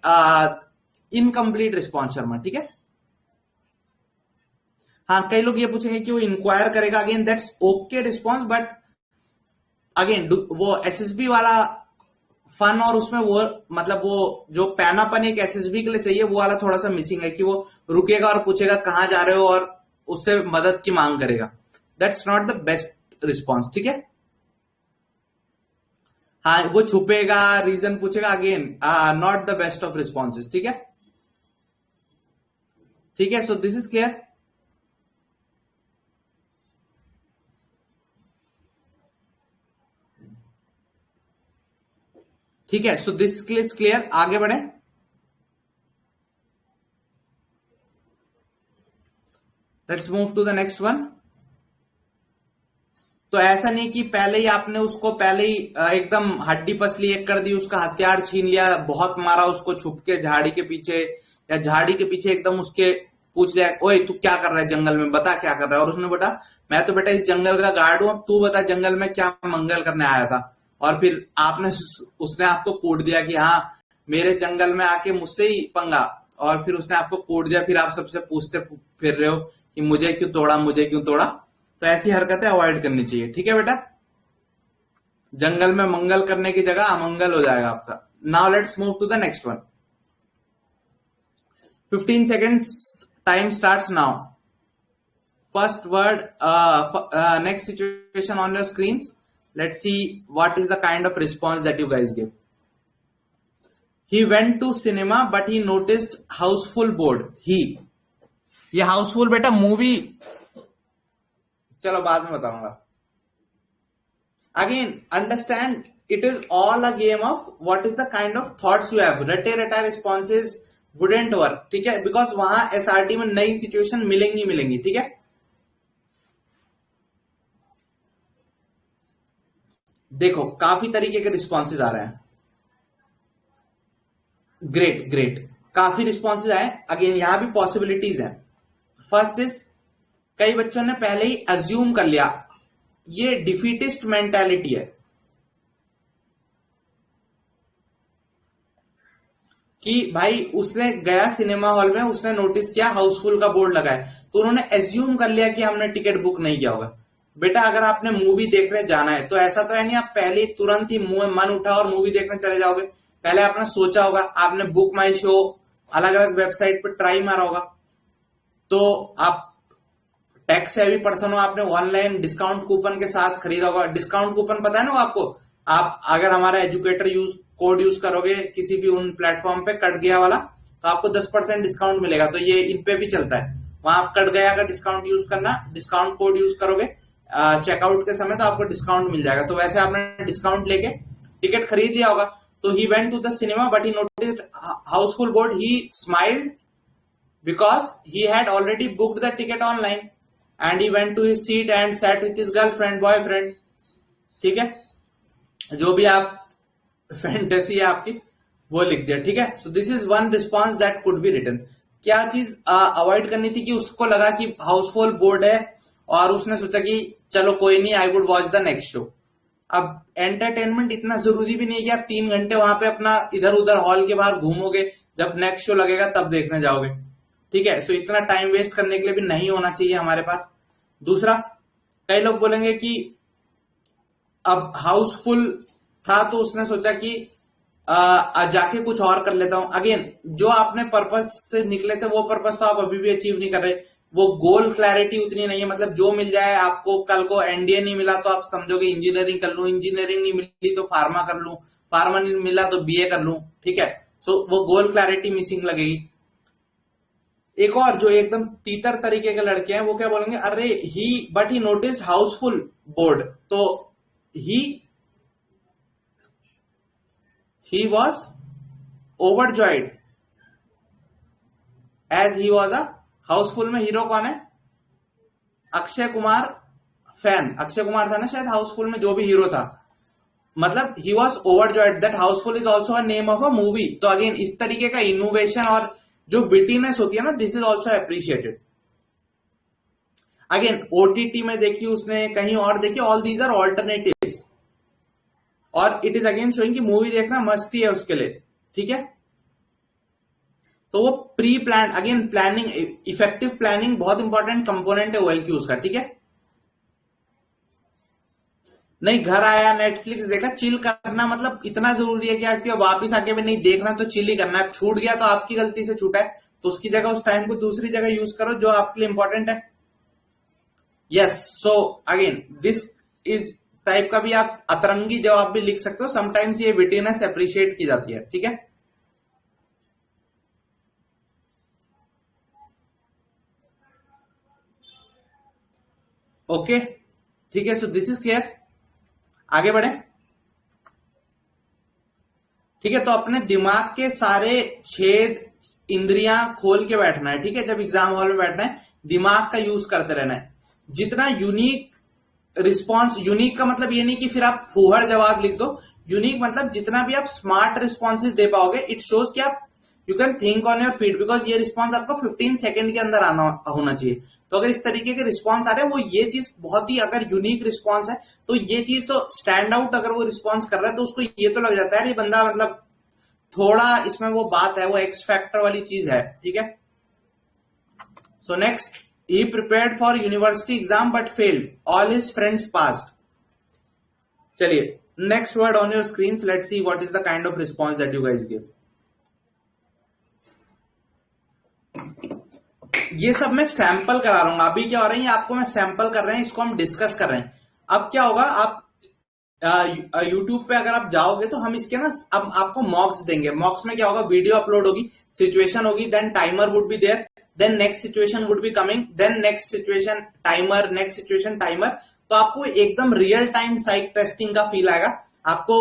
incomplete response Sharma. ठीक है. हाँ, कई लोग ये पूछेंगे कि वो इंक्वायर करेगा. Again that's okay response, but again वो एसएसबी वाला फन और उसमें वो मतलब वो जो पैनापन एक एसएसबी के लिए चाहिए वो वाला थोड़ा सा मिसिंग है कि वो रुकेगा और पूछेगा कहां जा रहे हो और उससे मदद की मांग करेगा. That's not the best response. ठीक है. हाँ, वो छुपेगा, रीजन पूछेगा, again not the best of responses. ठीक है. ठीक है. So this is clear. ठीक है. So this is clear. आगे बढ़े. Let's move to the next one. तो ऐसा नहीं कि पहले ही आपने उसको पहले ही एकदम हड्डी पसली एक कर दी, उसका हथियार छीन लिया, बहुत मारा उसको छुप के झाड़ी के पीछे, या झाड़ी के पीछे एकदम उसके पूछ लिया, ओए तू क्या कर रहा है जंगल में, बता क्या कर रहा है. और उसने बोला मैं तो बेटा इस जंगल का गार्ड हूं, अब तू बता जंगल में क्या मंगल करने आया था. और फिर उसने आपको कूट दिया कि हाँ मेरे जंगल में आके मुझसे ही पंगा, और फिर उसने आपको कूट दिया. फिर आप सबसे पूछते फिर रहे हो कि मुझे क्यों तोड़ा, मुझे क्यों तोड़ा. तो ऐसी हरकतें अवॉइड करनी चाहिए. ठीक है बेटा. जंगल में मंगल करने की जगह अमंगल हो जाएगा आपका. Now let's move to the next one. 15 seconds time starts now. First word, next situation on your screens. Let's see what is the kind of response that you guys give. He went to cinema but he noticed houseful board. ये हाउसफुल बेटा movie, चलो बाद में बताऊंगा. Again understand it is all a game of what is the kind of thoughts you have. रटे responses wouldn't work. ठीक है. Because वहां एसआरटी में नई सिचुएशन मिलेंगी. ठीक है. देखो काफी तरीके के रिस्पॉन्सेज आ रहे हैं. ग्रेट. काफी रिस्पॉन्सेज आए. अगेन यहां भी पॉसिबिलिटीज हैं. फर्स्ट इज, कई बच्चों ने पहले ही अज्यूम कर लिया. ये डिफीटिस्ट मेंटालिटी है कि भाई उसने गया सिनेमा हॉल में, उसने नोटिस किया हाउसफुल का बोर्ड लगा है, तो उन्होंने एज्यूम कर लिया कि हमने टिकट बुक नहीं किया होगा. बेटा अगर आपने मूवी देखने जाना है तो ऐसा तो है नहीं आप पहले तुरंत ही मन उठा और मूवी देखने चले जाओगे. पहले आपने सोचा होगा, आपने बुक माई शो अलग अलग वेबसाइट पर ट्राई मारा होगा. तो आप टैक्स हैवी पर्सन हो, आपने ऑनलाइन डिस्काउंट कूपन के साथ खरीदा होगा. डिस्काउंट कूपन पता है ना आपको. आप अगर हमारा एजुकेटर कोड यूज करोगे किसी भी उन प्लेटफॉर्म पे कट गया वाला, तो आपको 10% डिस्काउंट मिलेगा. तो ये इन पे भी चलता है. वहां आप कट गया का डिस्काउंट यूज करना, डिस्काउंट कोड यूज करोगे चेकआउट के समय, तो आपको डिस्काउंट मिल जाएगा. तो वैसे आपने डिस्काउंट लेके टिकट खरीद लिया होगा. तो he went to the cinema, but he noticed houseful board. He smiled because he had already booked the ticket online, and he went to his seat and sat with his girlfriend, boyfriend. ठीक है, जो भी आप fantasy है आपकी वो लिख दिया. ठीक है, so this is one response that could be written. क्या चीज अवॉइड करनी थी कि उसको लगा कि हाउसफुल बोर्ड है और उसने सोचा कि चलो कोई नहीं, I would watch the next show. अब एंटरटेनमेंट इतना जरूरी भी नहीं है कि आप 3 घंटे वहां पे अपना इधर उधर हॉल के बाहर घूमोगे, जब नेक्स्ट शो लगेगा तब देखने जाओगे. ठीक है, सो इतना टाइम वेस्ट करने के लिए भी नहीं होना चाहिए हमारे पास. दूसरा, कई लोग बोलेंगे कि अब हाउसफुल था तो उसने सोचा कि जाके कुछ और कर लेता हूं. अगेन, जो आपने पर्पस से निकले थे वो पर्पस तो आप अभी भी अचीव नहीं कर रहे. वो गोल क्लैरिटी उतनी नहीं है. मतलब जो मिल जाए आपको, कल को एनडीए नहीं मिला तो आप समझोगे इंजीनियरिंग कर लूं, इंजीनियरिंग नहीं मिली तो फार्मा कर लूं, फार्मा नहीं मिला तो बीए कर लूं. ठीक है, सो वो गोल क्लैरिटी मिसिंग लगेगी. एक और जो एकदम तीतर तरीके के लड़के हैं वो क्या बोलेंगे, अरे but he noticed Housefull board, तो he was overjoyed as he was a Housefull. में हीरो कौन है? अक्षय कुमार फैन. अक्षय कुमार था ना शायद हाउसफुल में जो भी हीरो था. मतलब he was overjoyed that Housefull is also a name of a movie. तो अगेन इस तरीके का इनोवेशन और जो विटीनेस होती है ना, this is also appreciated. Again OTT में देखिए उसने, कहीं और देखिए, ऑल दीज आर ऑल्टरनेटिव्स. और इट इज अगेन शोइंग कि मूवी देखना मस्ट ही है उसके लिए. ठीक है, तो वो pre plan, again planning, effective planning बहुत इंपॉर्टेंट कंपोनेंट है OLQs का. ठीक है, नहीं घर आया नेटफ्लिक्स देखा, चिल करना मतलब इतना जरूरी है कि आपके वापिस आके भी नहीं देखना तो चिल ही करना है. छूट गया तो आपकी गलती से छूटा है, तो उसकी जगह उस टाइम को दूसरी जगह यूज करो जो आपके लिए इंपॉर्टेंट है. Yes, so again this is type का भी आप अतरंगी जवाब भी लिख सकते हो. समटाइम्स ये विटीनेस अप्रिशिएट की जाती है. ठीक है, ओके, ठीक है, सो दिस इज क्लियर. आगे बढ़े. ठीक है, तो अपने दिमाग के सारे छेद इंद्रियां खोल के बैठना है. ठीक है, जब एग्जाम हॉल में बैठना है दिमाग का यूज करते रहना है. जितना यूनिक रिस्पॉन्स, यूनिक का मतलब ये नहीं कि फिर आप फूहड़ जवाब लिख दो. यूनिक मतलब जितना भी आप स्मार्ट रिस्पॉन्सेज दे पाओगे, इट शोज कि आप you can think on your feet, because ये रिस्पॉन्स आपको 15 सेकंड के अंदर आना होना चाहिए. तो अगर इस तरीके के रिस्पॉन्स आ रहे हैं, वो ये चीज बहुत ही अगर यूनिक रिस्पॉन्स है तो ये चीज तो स्टैंड आउट, अगर वो रिस्पॉन्स कर रहा है तो उसको ये तो लग जाता है ये बंदा मतलब थोड़ा इसमें वो बात है, वो एक्स फैक्टर वाली चीज है. ठीक है, so next, he prepared for university exam but failed, all his friends passed. चलिए, next word on your screens, let's see what is the kind of response that you guys give. ये सब मैं sample करा रहा हूं. अभी क्या हो रहा है, ये आपको मैं सैंपल कर रहे हैं, इसको हम डिस्कस कर रहे हैं. अब क्या होगा, आप यूट्यूब पे अगर आप जाओगे तो हम इसके ना अब आपको मॉक्स देंगे. मॉक्स में क्या होगा, वीडियो अपलोड होगी, सिचुएशन होगी, then timer would be there, then next situation would be coming, then next situation timer, next situation timer. तो आपको एकदम रियल टाइम साइक टेस्टिंग का फील आएगा. आपको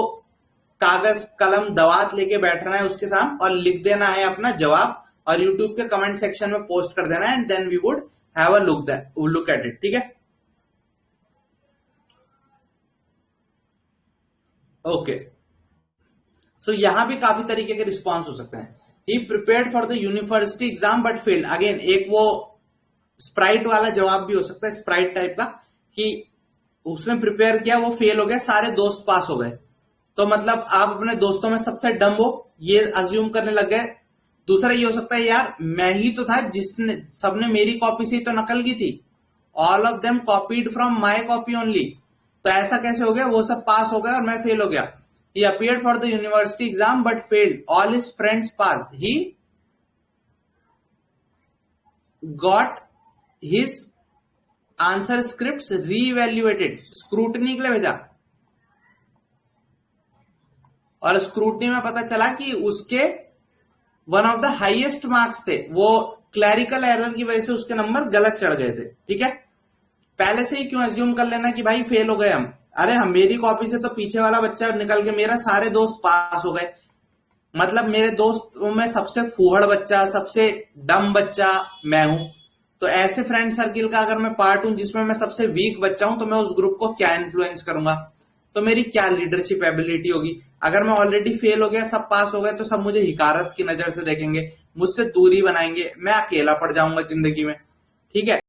कागज कलम दवात लेके बैठना है उसके सामने और लिख देना है अपना जवाब और यूट्यूब के कमेंट सेक्शन में पोस्ट कर देना है, and then we would have a look at it. ठीक है, ओके. सो यहां भी काफी तरीके के रिस्पॉन्स हो सकते हैं. He prepared for the university exam but failed. Again एक वो स्प्राइट वाला जवाब भी हो सकता है, स्प्राइट टाइप का, कि उसने प्रिपेयर किया, वो फेल हो गया, सारे दोस्त पास हो गए. तो मतलब आप अपने दोस्तों में सबसे डम हो ये अज्यूम करने लग गए. दूसरा ये हो सकता है, यार मैं ही तो था जिसने, सबने मेरी कॉपी से ही तो नकल की थी, all of them copied from my copy only. तो ऐसा कैसे हो गया, वो सब पास हो गए और मैं फेल हो गया. He appeared for the university exam but failed. All his friends passed. He got his answer scripts re-evaluated. Scrutiny के लिए भेजा और स्क्रूटनी में पता चला कि उसके one of the highest marks थे. वो क्लैरिकल एरर की वजह से उसके नंबर गलत चढ़ गए थे. ठीक है, पहले से ही क्यों अज्यूम कर लेना कि भाई फेल हो गए हम. अरे हम मेरी कॉपी से तो पीछे वाला बच्चा निकल के मेरा सारे दोस्त पास हो गए। मतलब मेरे दोस्तों में सबसे फूहड़ बच्चा, सबसे डम बच्चा मैं हूं। तो ऐसे फ्रेंड सर्किल का अगर मैं पार्ट हूं जिसमें मैं सबसे वीक बच्चा हूं, तो मैं उस ग्रुप को क्या इन्फ्लुएंस करूंगा? तो मेरी क्या लीडरशिप एबिलिटी होगी? अगर मैं ऑलरेडी फेल हो गया, सब पास हो गए, तो सब मुझे हिकारत की नजर से देखेंगे, मुझसे दूरी बनाएंगे, मैं अकेला पड़ जाऊंगा जिंदगी में। ठीक है,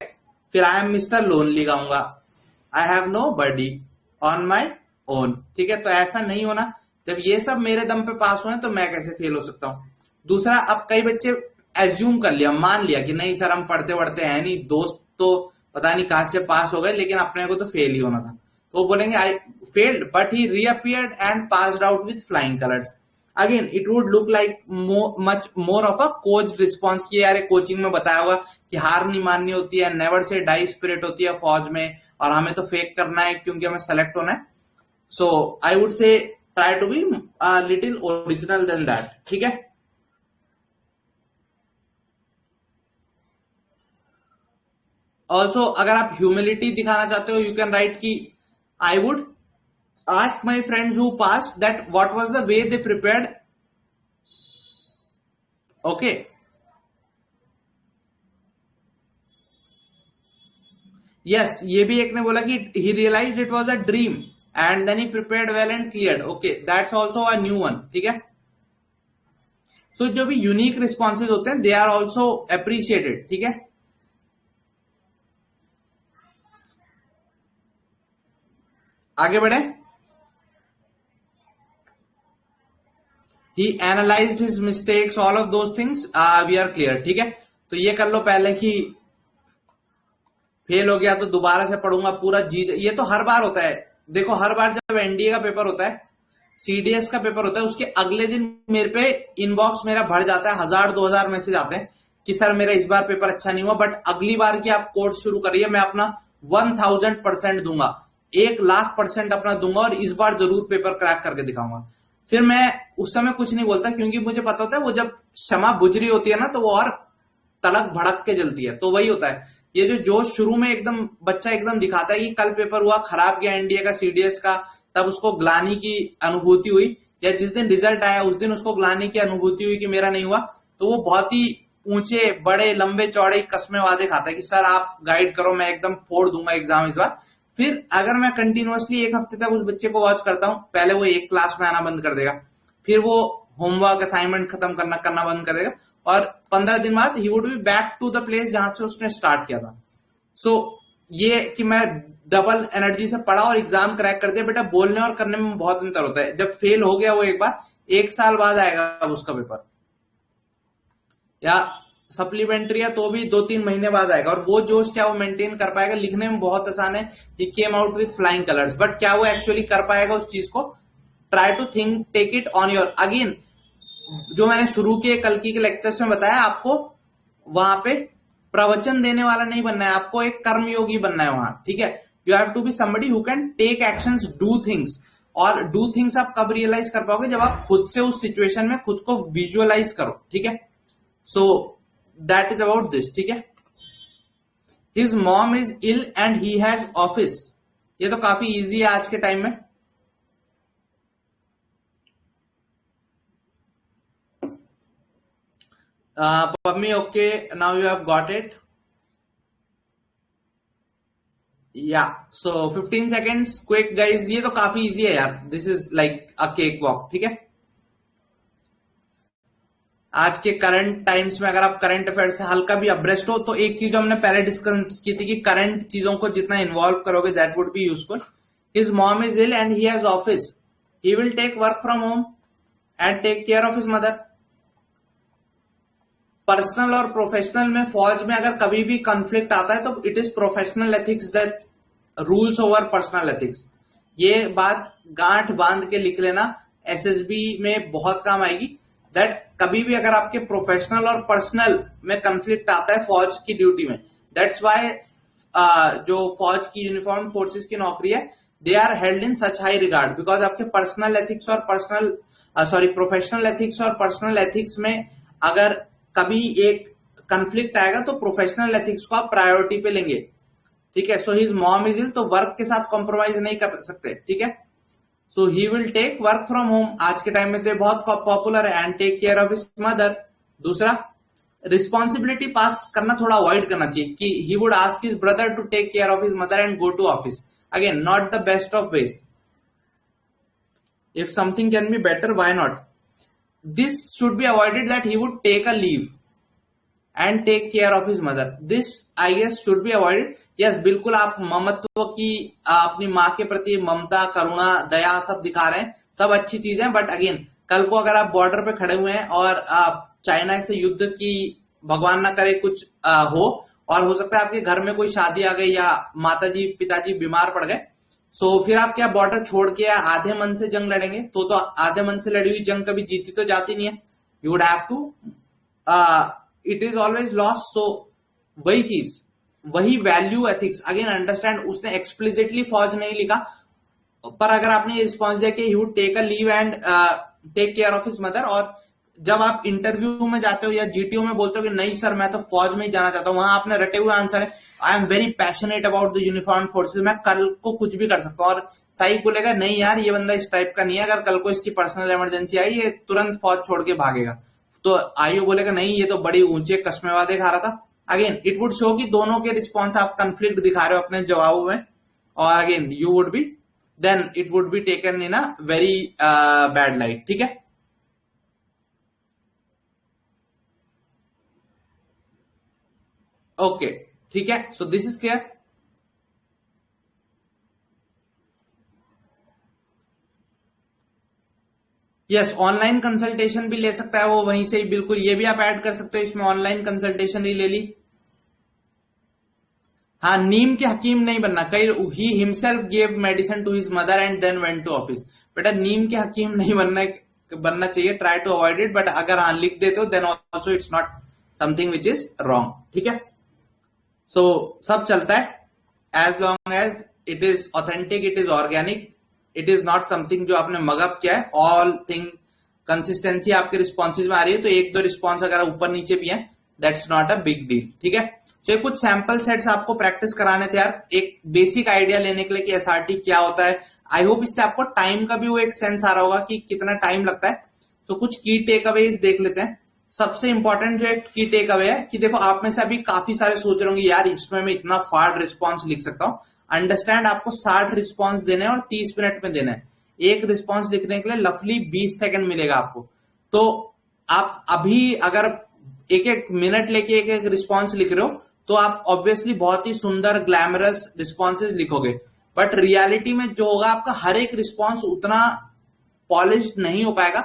फिर आई एम मिस्टर लोनली गाऊंगा, I have no buddy on my own. ठीक है, तो ऐसा नहीं होना। जब ये सब मेरे दम पे पास हुए तो मैं कैसे फेल हो सकता हूँ? दूसरा, अब कई बच्चे एज्यूम कर लिया, मान लिया कि नहीं सर हम पढ़ते पढ़ते हैं नहीं, दोस्त तो पता नहीं कहां से पास हो गए, लेकिन अपने को तो फेल ही होना था। तो वो बोलेंगे I failed but he reappeared and passed out with flying colours. Again it would look like much more of a coach response की यार कोचिंग में बताया होगा कि हार नहीं माननी होती है, नेवर से डाई स्पिरिट होती है फौज में, और हमें तो फेक करना है क्योंकि हमें सेलेक्ट होना है। So I would say try to be little original then that. ठीक है, ऑल्सो अगर आप ह्यूमिलिटी दिखाना चाहते हो, यू कैन राइट कि I would ask my friends who passed that what was the way they prepared. Okay, yes, ये भी एक ने बोला कि he realized it was a dream and then he prepared well and cleared. Okay, that's also a new one. ठीक है, so जो भी यूनिक रिस्पॉन्सेज होते हैं दे आर ऑल्सो अप्रिशिएटेड। ठीक है, आगे बढ़े। He analyzed his mistakes, all of those things we are clear। ठीक है, तो ये कर लो पहले कि फेल हो गया तो दोबारा से पढ़ूंगा पूरा जी। ये तो हर बार होता है। देखो हर बार जब एनडीए का पेपर होता है, सीडीएस का पेपर होता है, उसके अगले दिन मेरे पे इनबॉक्स मेरा भर जाता है, 1000-2000 मैसेज आते हैं कि सर मेरा इस बार पेपर अच्छा नहीं हुआ, बट अगली बार की आप कोर्स शुरू करिए, मैं अपना 1000% दूंगा, 1,00,000% अपना दूंगा, और इस बार जरूर पेपर क्रैक करके दिखाऊंगा। फिर मैं उस समय कुछ नहीं बोलता, क्योंकि मुझे पता होता है वो जब क्षमा बुझ रही होती है ना, तो वो और तड़क भड़क के जलती है। तो वही होता है, ये जो जोश शुरू में एकदम बच्चा एकदम दिखाता है कि कल पेपर हुआ खराब गया एनडीए का सीडीएस का, तब उसको ग्लानी की अनुभूति हुई, या जिस दिन रिजल्ट आया उस दिन उसको ग्लानी की अनुभूति हुई कि मेरा नहीं हुआ, तो वो बहुत ही ऊंचे बड़े लंबे चौड़े कस्मे वादे खाता है कि सर आप गाइड करो, मैं एकदम फोड़ दूंगा एग्जाम इस बार। फिर अगर मैं कंटिन्यूअसली एक हफ्ते तक उस बच्चे को वॉच करता हूँ, पहले वो एक क्लास में आना बंद कर देगा, फिर वो होमवर्क असाइनमेंट खत्म करना बंद कर देगा, और 15 दिन बाद he would be back to the place जहां से उसने स्टार्ट किया था। सो ये कि मैं डबल एनर्जी से पढ़ा और एग्जाम क्रैक कर दिया। बेटा बोलने और करने में बहुत अंतर होता है। जब फेल हो गया वो एक बार, 1 साल बाद आएगा अब उसका पेपर, या सप्लीमेंट्री है तो भी 2-3 महीने बाद आएगा, और वो जोश क्या वो मेंटेन कर पाएगा? लिखने में बहुत आसान है, he came out with flying colours, but क्या वो एक्चुअली कर पाएगा उस चीज को? Try to think, take it on your. Again जो मैंने शुरू के कल्कि के लेक्चर्स में बताया, आपको वहां पे प्रवचन देने वाला नहीं बनना है, आपको एक कर्मयोगी बनना है वहां। ठीक है, you have to be somebody who can take actions, do things. और डू थिंग्स आप कब रियलाइज कर पाओगे? जब आप खुद से उस सिचुएशन में खुद को विजुअलाइज करो। ठीक है, so that is about this. ठीक है, his mom is ill and he has office. ये तो काफी इजी है आज के टाइम में। Pammi, okay, now you have got it. Yeah, so 15 seconds quick guys, ये तो काफी इजी है यार, this is like a cake walk. ठीक है, आज के करंट टाइम्स में अगर आप करंट अफेयर से हल्का भी अब्रेस्ट हो, तो एक चीज हमने पहले डिस्कस की थी कि करंट चीजों को जितना इन्वॉल्व करोगे that would be useful. His mom is ill and he has office, he will take work from home and take care of his mother. Personal और प्रोफेशनल में, फौज में अगर कभी भी कंफ्लिक्ट आता है तो it is professional ethics that rules over personal ethics. ये बात गांठ बांध के लिख लेना, एसएसबी में बहुत काम आएगी। दैट कभी भी अगर आपके प्रोफेशनल और पर्सनल में कंफ्लिक्ट आता है फौज की ड्यूटी में, दैट्स वाई जो फौज की यूनिफॉर्म फोर्सेस की नौकरी है, they are held in such high regard, because आपके पर्सनल एथिक्स और प्रोफेशनल एथिक्स और पर्सनल एथिक्स में अगर कभी एक कंफ्लिक्ट आएगा तो प्रोफेशनल एथिक्स को आप प्रायोरिटी पे लेंगे। ठीक है। So his mom is ill, तो वर्क के साथ कॉम्प्रोमाइज नहीं कर सकते, ठीक है। So he will take work from home, आज के टाइम में तो बहुत पॉपुलर है, and take care of his mother. दूसरा, रिस्पॉन्सिबिलिटी पास करना थोड़ा अवॉइड करना चाहिए कि he would ask his brother to take care of his mother and go to office. Again, not the best of ways. If something can be better, why not? This should be avoided, that he would take a leave and take care of his mother. This I guess should be avoided. Yes, बिल्कुल आप ममत्व की अपनी माँ के प्रति ममता, करुणा, दया सब दिखा रहे हैं, सब अच्छी चीजें, बट अगेन कल को अगर आप बॉर्डर पे खड़े हुए हैं और चाइना से युद्ध की भगवान ना करे कुछ हो, और हो सकता है आपके घर में कोई शादी आ गई या माताजी पिताजी बीमार पड़ गए, सो फिर आप क्या बॉर्डर छोड़ के आधे मन से जंग लड़ेंगे? तो आधे मन से लड़ी हुई जंग कभी जीती तो जाती नहीं है। You would have to, it is always loss. So वही चीज, वही वैल्यू एथिक्स, अगेन अंडरस्टैंड, उसने एक्सप्लिसिटली फौज नहीं लिखा, पर अगर आपने रिस्पॉन्स दिया कि he would take a leave and take care of his mother, और जब आप इंटरव्यू में जाते हो या जीटीओ में बोलते हो कि नहीं सर मैं तो फौज में ही जाना चाहता हूं, वहां आपने रटे हुए आंसर है I am very passionate about the uniform forces, मैं कल को कुछ भी कर सकता हूँ, और साई बोलेगा नहीं यार ये बंदा इस टाइप का नहीं है, अगर कल को इसकी पर्सनल इमरजेंसी आई ये तुरंत फौज छोड़ के भागेगा, तो आईओ बोलेगा नहीं ये तो बड़ी ऊंचे कस्मे वादे खा रहा था। अगेन इट वुड शो कि दोनों के रिस्पॉन्स आप कंफ्लिक्ट दिखा रहे हो अपने जवाबों में, और again you would be, then it would be taken in a very bad light, ठीक है। ओके, ठीक है, so this is clear. Yes, online consultation भी ले सकता है वो वहीं से ही, बिल्कुल ये भी आप ऐड कर सकते हो इसमें, ऑनलाइन कंसल्टेशन ही ले ली। हाँ, नीम के हकीम नहीं बनना, कई he himself gave medicine to his mother and then went to office, बेटा नीम के हकीम नहीं बनना चाहिए, try to avoid it, but अगर हाँ लिख देते हो then also it's not something which is wrong, ठीक है। सो सब चलता है as long as it is authentic, it is organic, it is not something जो आपने मगअप किया है, ऑल थिंग कंसिस्टेंसी आपके रिस्पॉन्सेज में आ रही है, तो एक दो रिस्पॉन्स अगर ऊपर नीचे भी है that's not a big deal, ठीक है। तो ये कुछ सैंपल सेट्स आपको प्रैक्टिस कराने थे यार, एक बेसिक आइडिया लेने के लिए कि एसआरटी क्या होता है। आई होप इससे आपको टाइम का भी वो एक सेंस आ रहा होगा कि कितना टाइम लगता है। तो कुछ की टेक अवेज देख लेते हैं। सबसे इंपॉर्टेंट जो एक की टेक अवे है कि देखो आप में से अभी काफी सारे सोच रहे होंगे यार इसमें मैं इतना फास्ट रिस्पॉन्स लिख सकता हूँ। अंडरस्टैंड, आपको 60 रिस्पॉन्स देने हैं और 30 मिनट में देना है। एक रिस्पॉन्स लिखने के लिए लफली 20 सेकंड मिलेगा आपको। तो आप अभी अगर एक एक मिनट लेके एक एक रिस्पॉन्स लिख रहे हो तो आप ऑब्वियसली बहुत ही सुंदर ग्लैमरस रिस्पॉन्सेज लिखोगे, बट रियलिटी में जो होगा आपका हर एक रिस्पॉन्स उतना पॉलिश्ड नहीं हो पाएगा।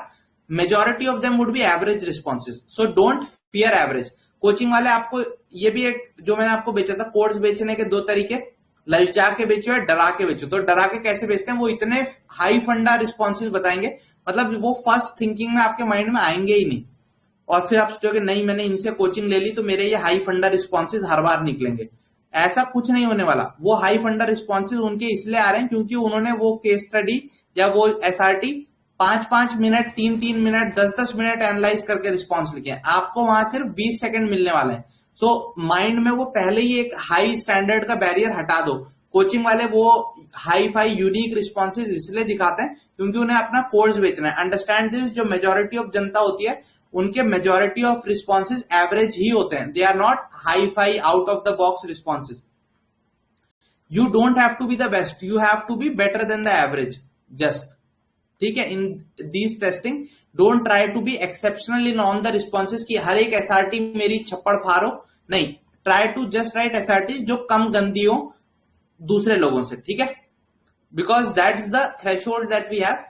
Majority of them would be average responses, so don't fear average. Coaching वाले आपको ये भी एक जो मैंने आपको बेचा था, कोर्स बेचने के दो तरीके, ललचा के बेचो या डरा के बेचो। तो डरा के कैसे बेचते हैं, वो इतने हाई फंडा रिस्पॉन्सेज बताएंगे, मतलब वो फर्स्ट थिंकिंग में आपके माइंड में आएंगे ही नहीं, और फिर आप सोचोगे नहीं मैंने इनसे कोचिंग ले ली तो मेरे ये हाई फंडा रिस्पॉन्सेज हर बार निकलेंगे। ऐसा कुछ नहीं होने वाला। वो हाई फंडा रिस्पॉन्सेज उनके इसलिए आ रहे हैं क्योंकि उन्होंने वो केस स्टडी या वो SRT 5-5 minute, 3-3 minute, 10-10 minute analyse करके रिस्पॉन्स लिखे हैं। आपको वहां सिर्फ 20 सेकंड मिलने वाले हैं। सो माइंड में वो पहले ही एक हाई स्टैंडर्ड का बैरियर हटा दो। कोचिंग वाले वो हाई फाई यूनिक रिस्पॉन्सेज इसलिए दिखाते हैं क्योंकि उन्हें अपना कोर्स बेचना है। अंडरस्टैंड दिस, जो मेजोरिटी ऑफ जनता होती है उनके मेजोरिटी ऑफ रिस्पॉन्सेज एवरेज ही होते हैं। They are not hi fi out of the box responses. You don't have to be the best, you have to be better than the average just, ठीक है। In these testing don't try to be exceptional in on the responses की हर एक SRT मेरी छप्पड़ फाड़ो, नहीं। Try to just write SRT जो कम गंदी हो दूसरे लोगों से, ठीक है, because that is the threshold that we have.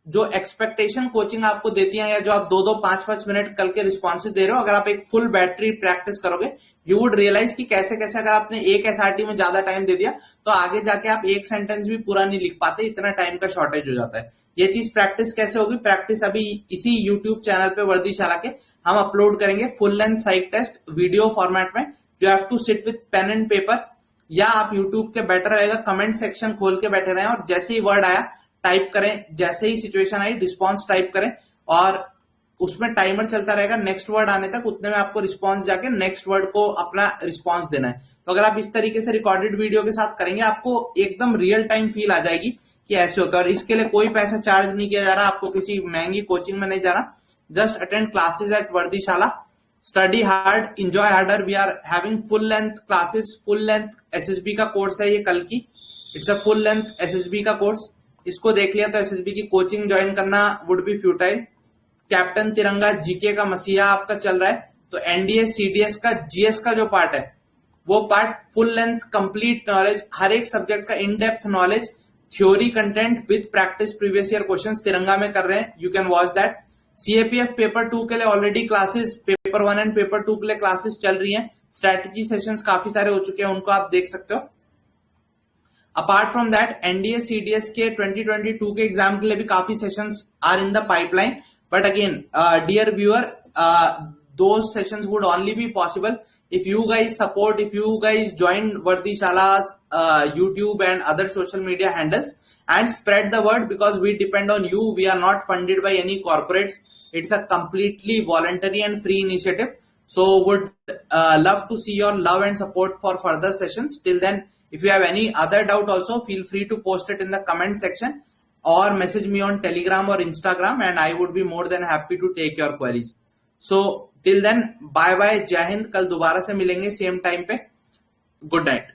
जो एक्सपेक्टेशन कोचिंग आपको देती है या जो आप 2-2, 5-5 मिनट कल के रिस्पॉन्सेज दे रहे हो, अगर आप एक फुल बैटरी प्रैक्टिस करोगे यू वुड रियलाइज कि कैसे कैसे अगर आपने एक एसआरटी में ज्यादा टाइम दे दिया तो आगे जाके आप एक सेंटेंस भी पूरा नहीं लिख पाते, इतना टाइम का शॉर्टेज हो जाता है। ये चीज प्रैक्टिस कैसे होगी? प्रैक्टिस अभी इसी यूट्यूब चैनल पे वर्दीशाला के हम अपलोड करेंगे full length psych test video format में। You have to sit with pen and paper, या आप यूट्यूब के बेटर रहेगा कमेंट सेक्शन खोल के बैठे रहे और जैसे ही वर्ड आया टाइप करें, जैसे ही सिचुएशन आई रिस्पॉन्स टाइप करें और उसमें टाइमर चलता रहेगा नेक्स्ट वर्ड आने तक, उतने में आपको रिस्पॉन्स जाके नेक्स्ट वर्ड को अपना रिस्पॉन्स देना है। तो अगर आप इस तरीके से रिकॉर्डेड वीडियो के साथ करेंगे आपको एकदम रियल टाइम फील आ जाएगी कि ऐसे होता है। और इसके लिए कोई पैसा चार्ज नहीं किया जा रहा, आपको किसी महंगी कोचिंग में नहीं जाना, just attend classes at Vardishala, study hard, enjoy harder. We are having full length classes, full length SSB का कोर्स है ये कल की, it's a full length SSB का कोर्स। इसको देख लिया तो एसएसबी की कोचिंग ज्वाइन करना would be futile. Captain Tiranga GK का मसीहा आपका चल रहा है, तो एनडीए सीडीएस का जीएस का जो पार्ट है वो part full length complete knowledge, हर एक सब्जेक्ट का in depth knowledge, theory content with practice previous year questions Tiranga में कर रहे हैं, you can watch that. CAPF paper 2 के लिए already classes, paper 1 and paper 2 के लिए क्लासेस चल रही हैं, स्ट्रेटेजी सेशंस काफी सारे हो चुके हैं, उनको आप देख सकते हो। Apart from that NDA CDS के 2022 के एग्जाम के लिए भी काफी sessions are in the pipeline, but again dear viewer, those sessions would only be possible if you guys support, if you guys join Vardishala's YouTube and other social media handles and spread the word, because we depend on you. We are not funded by any corporates. It's a completely voluntary and free initiative. So would love to see your love and support for further sessions. Till then, if you have any other doubt also, feel free to post it in the comment section or message me on Telegram or Instagram, and I would be more than happy to take your queries. So till then, bye bye, जय हिंद। कल दोबारा से मिलेंगे same time पे। Good night.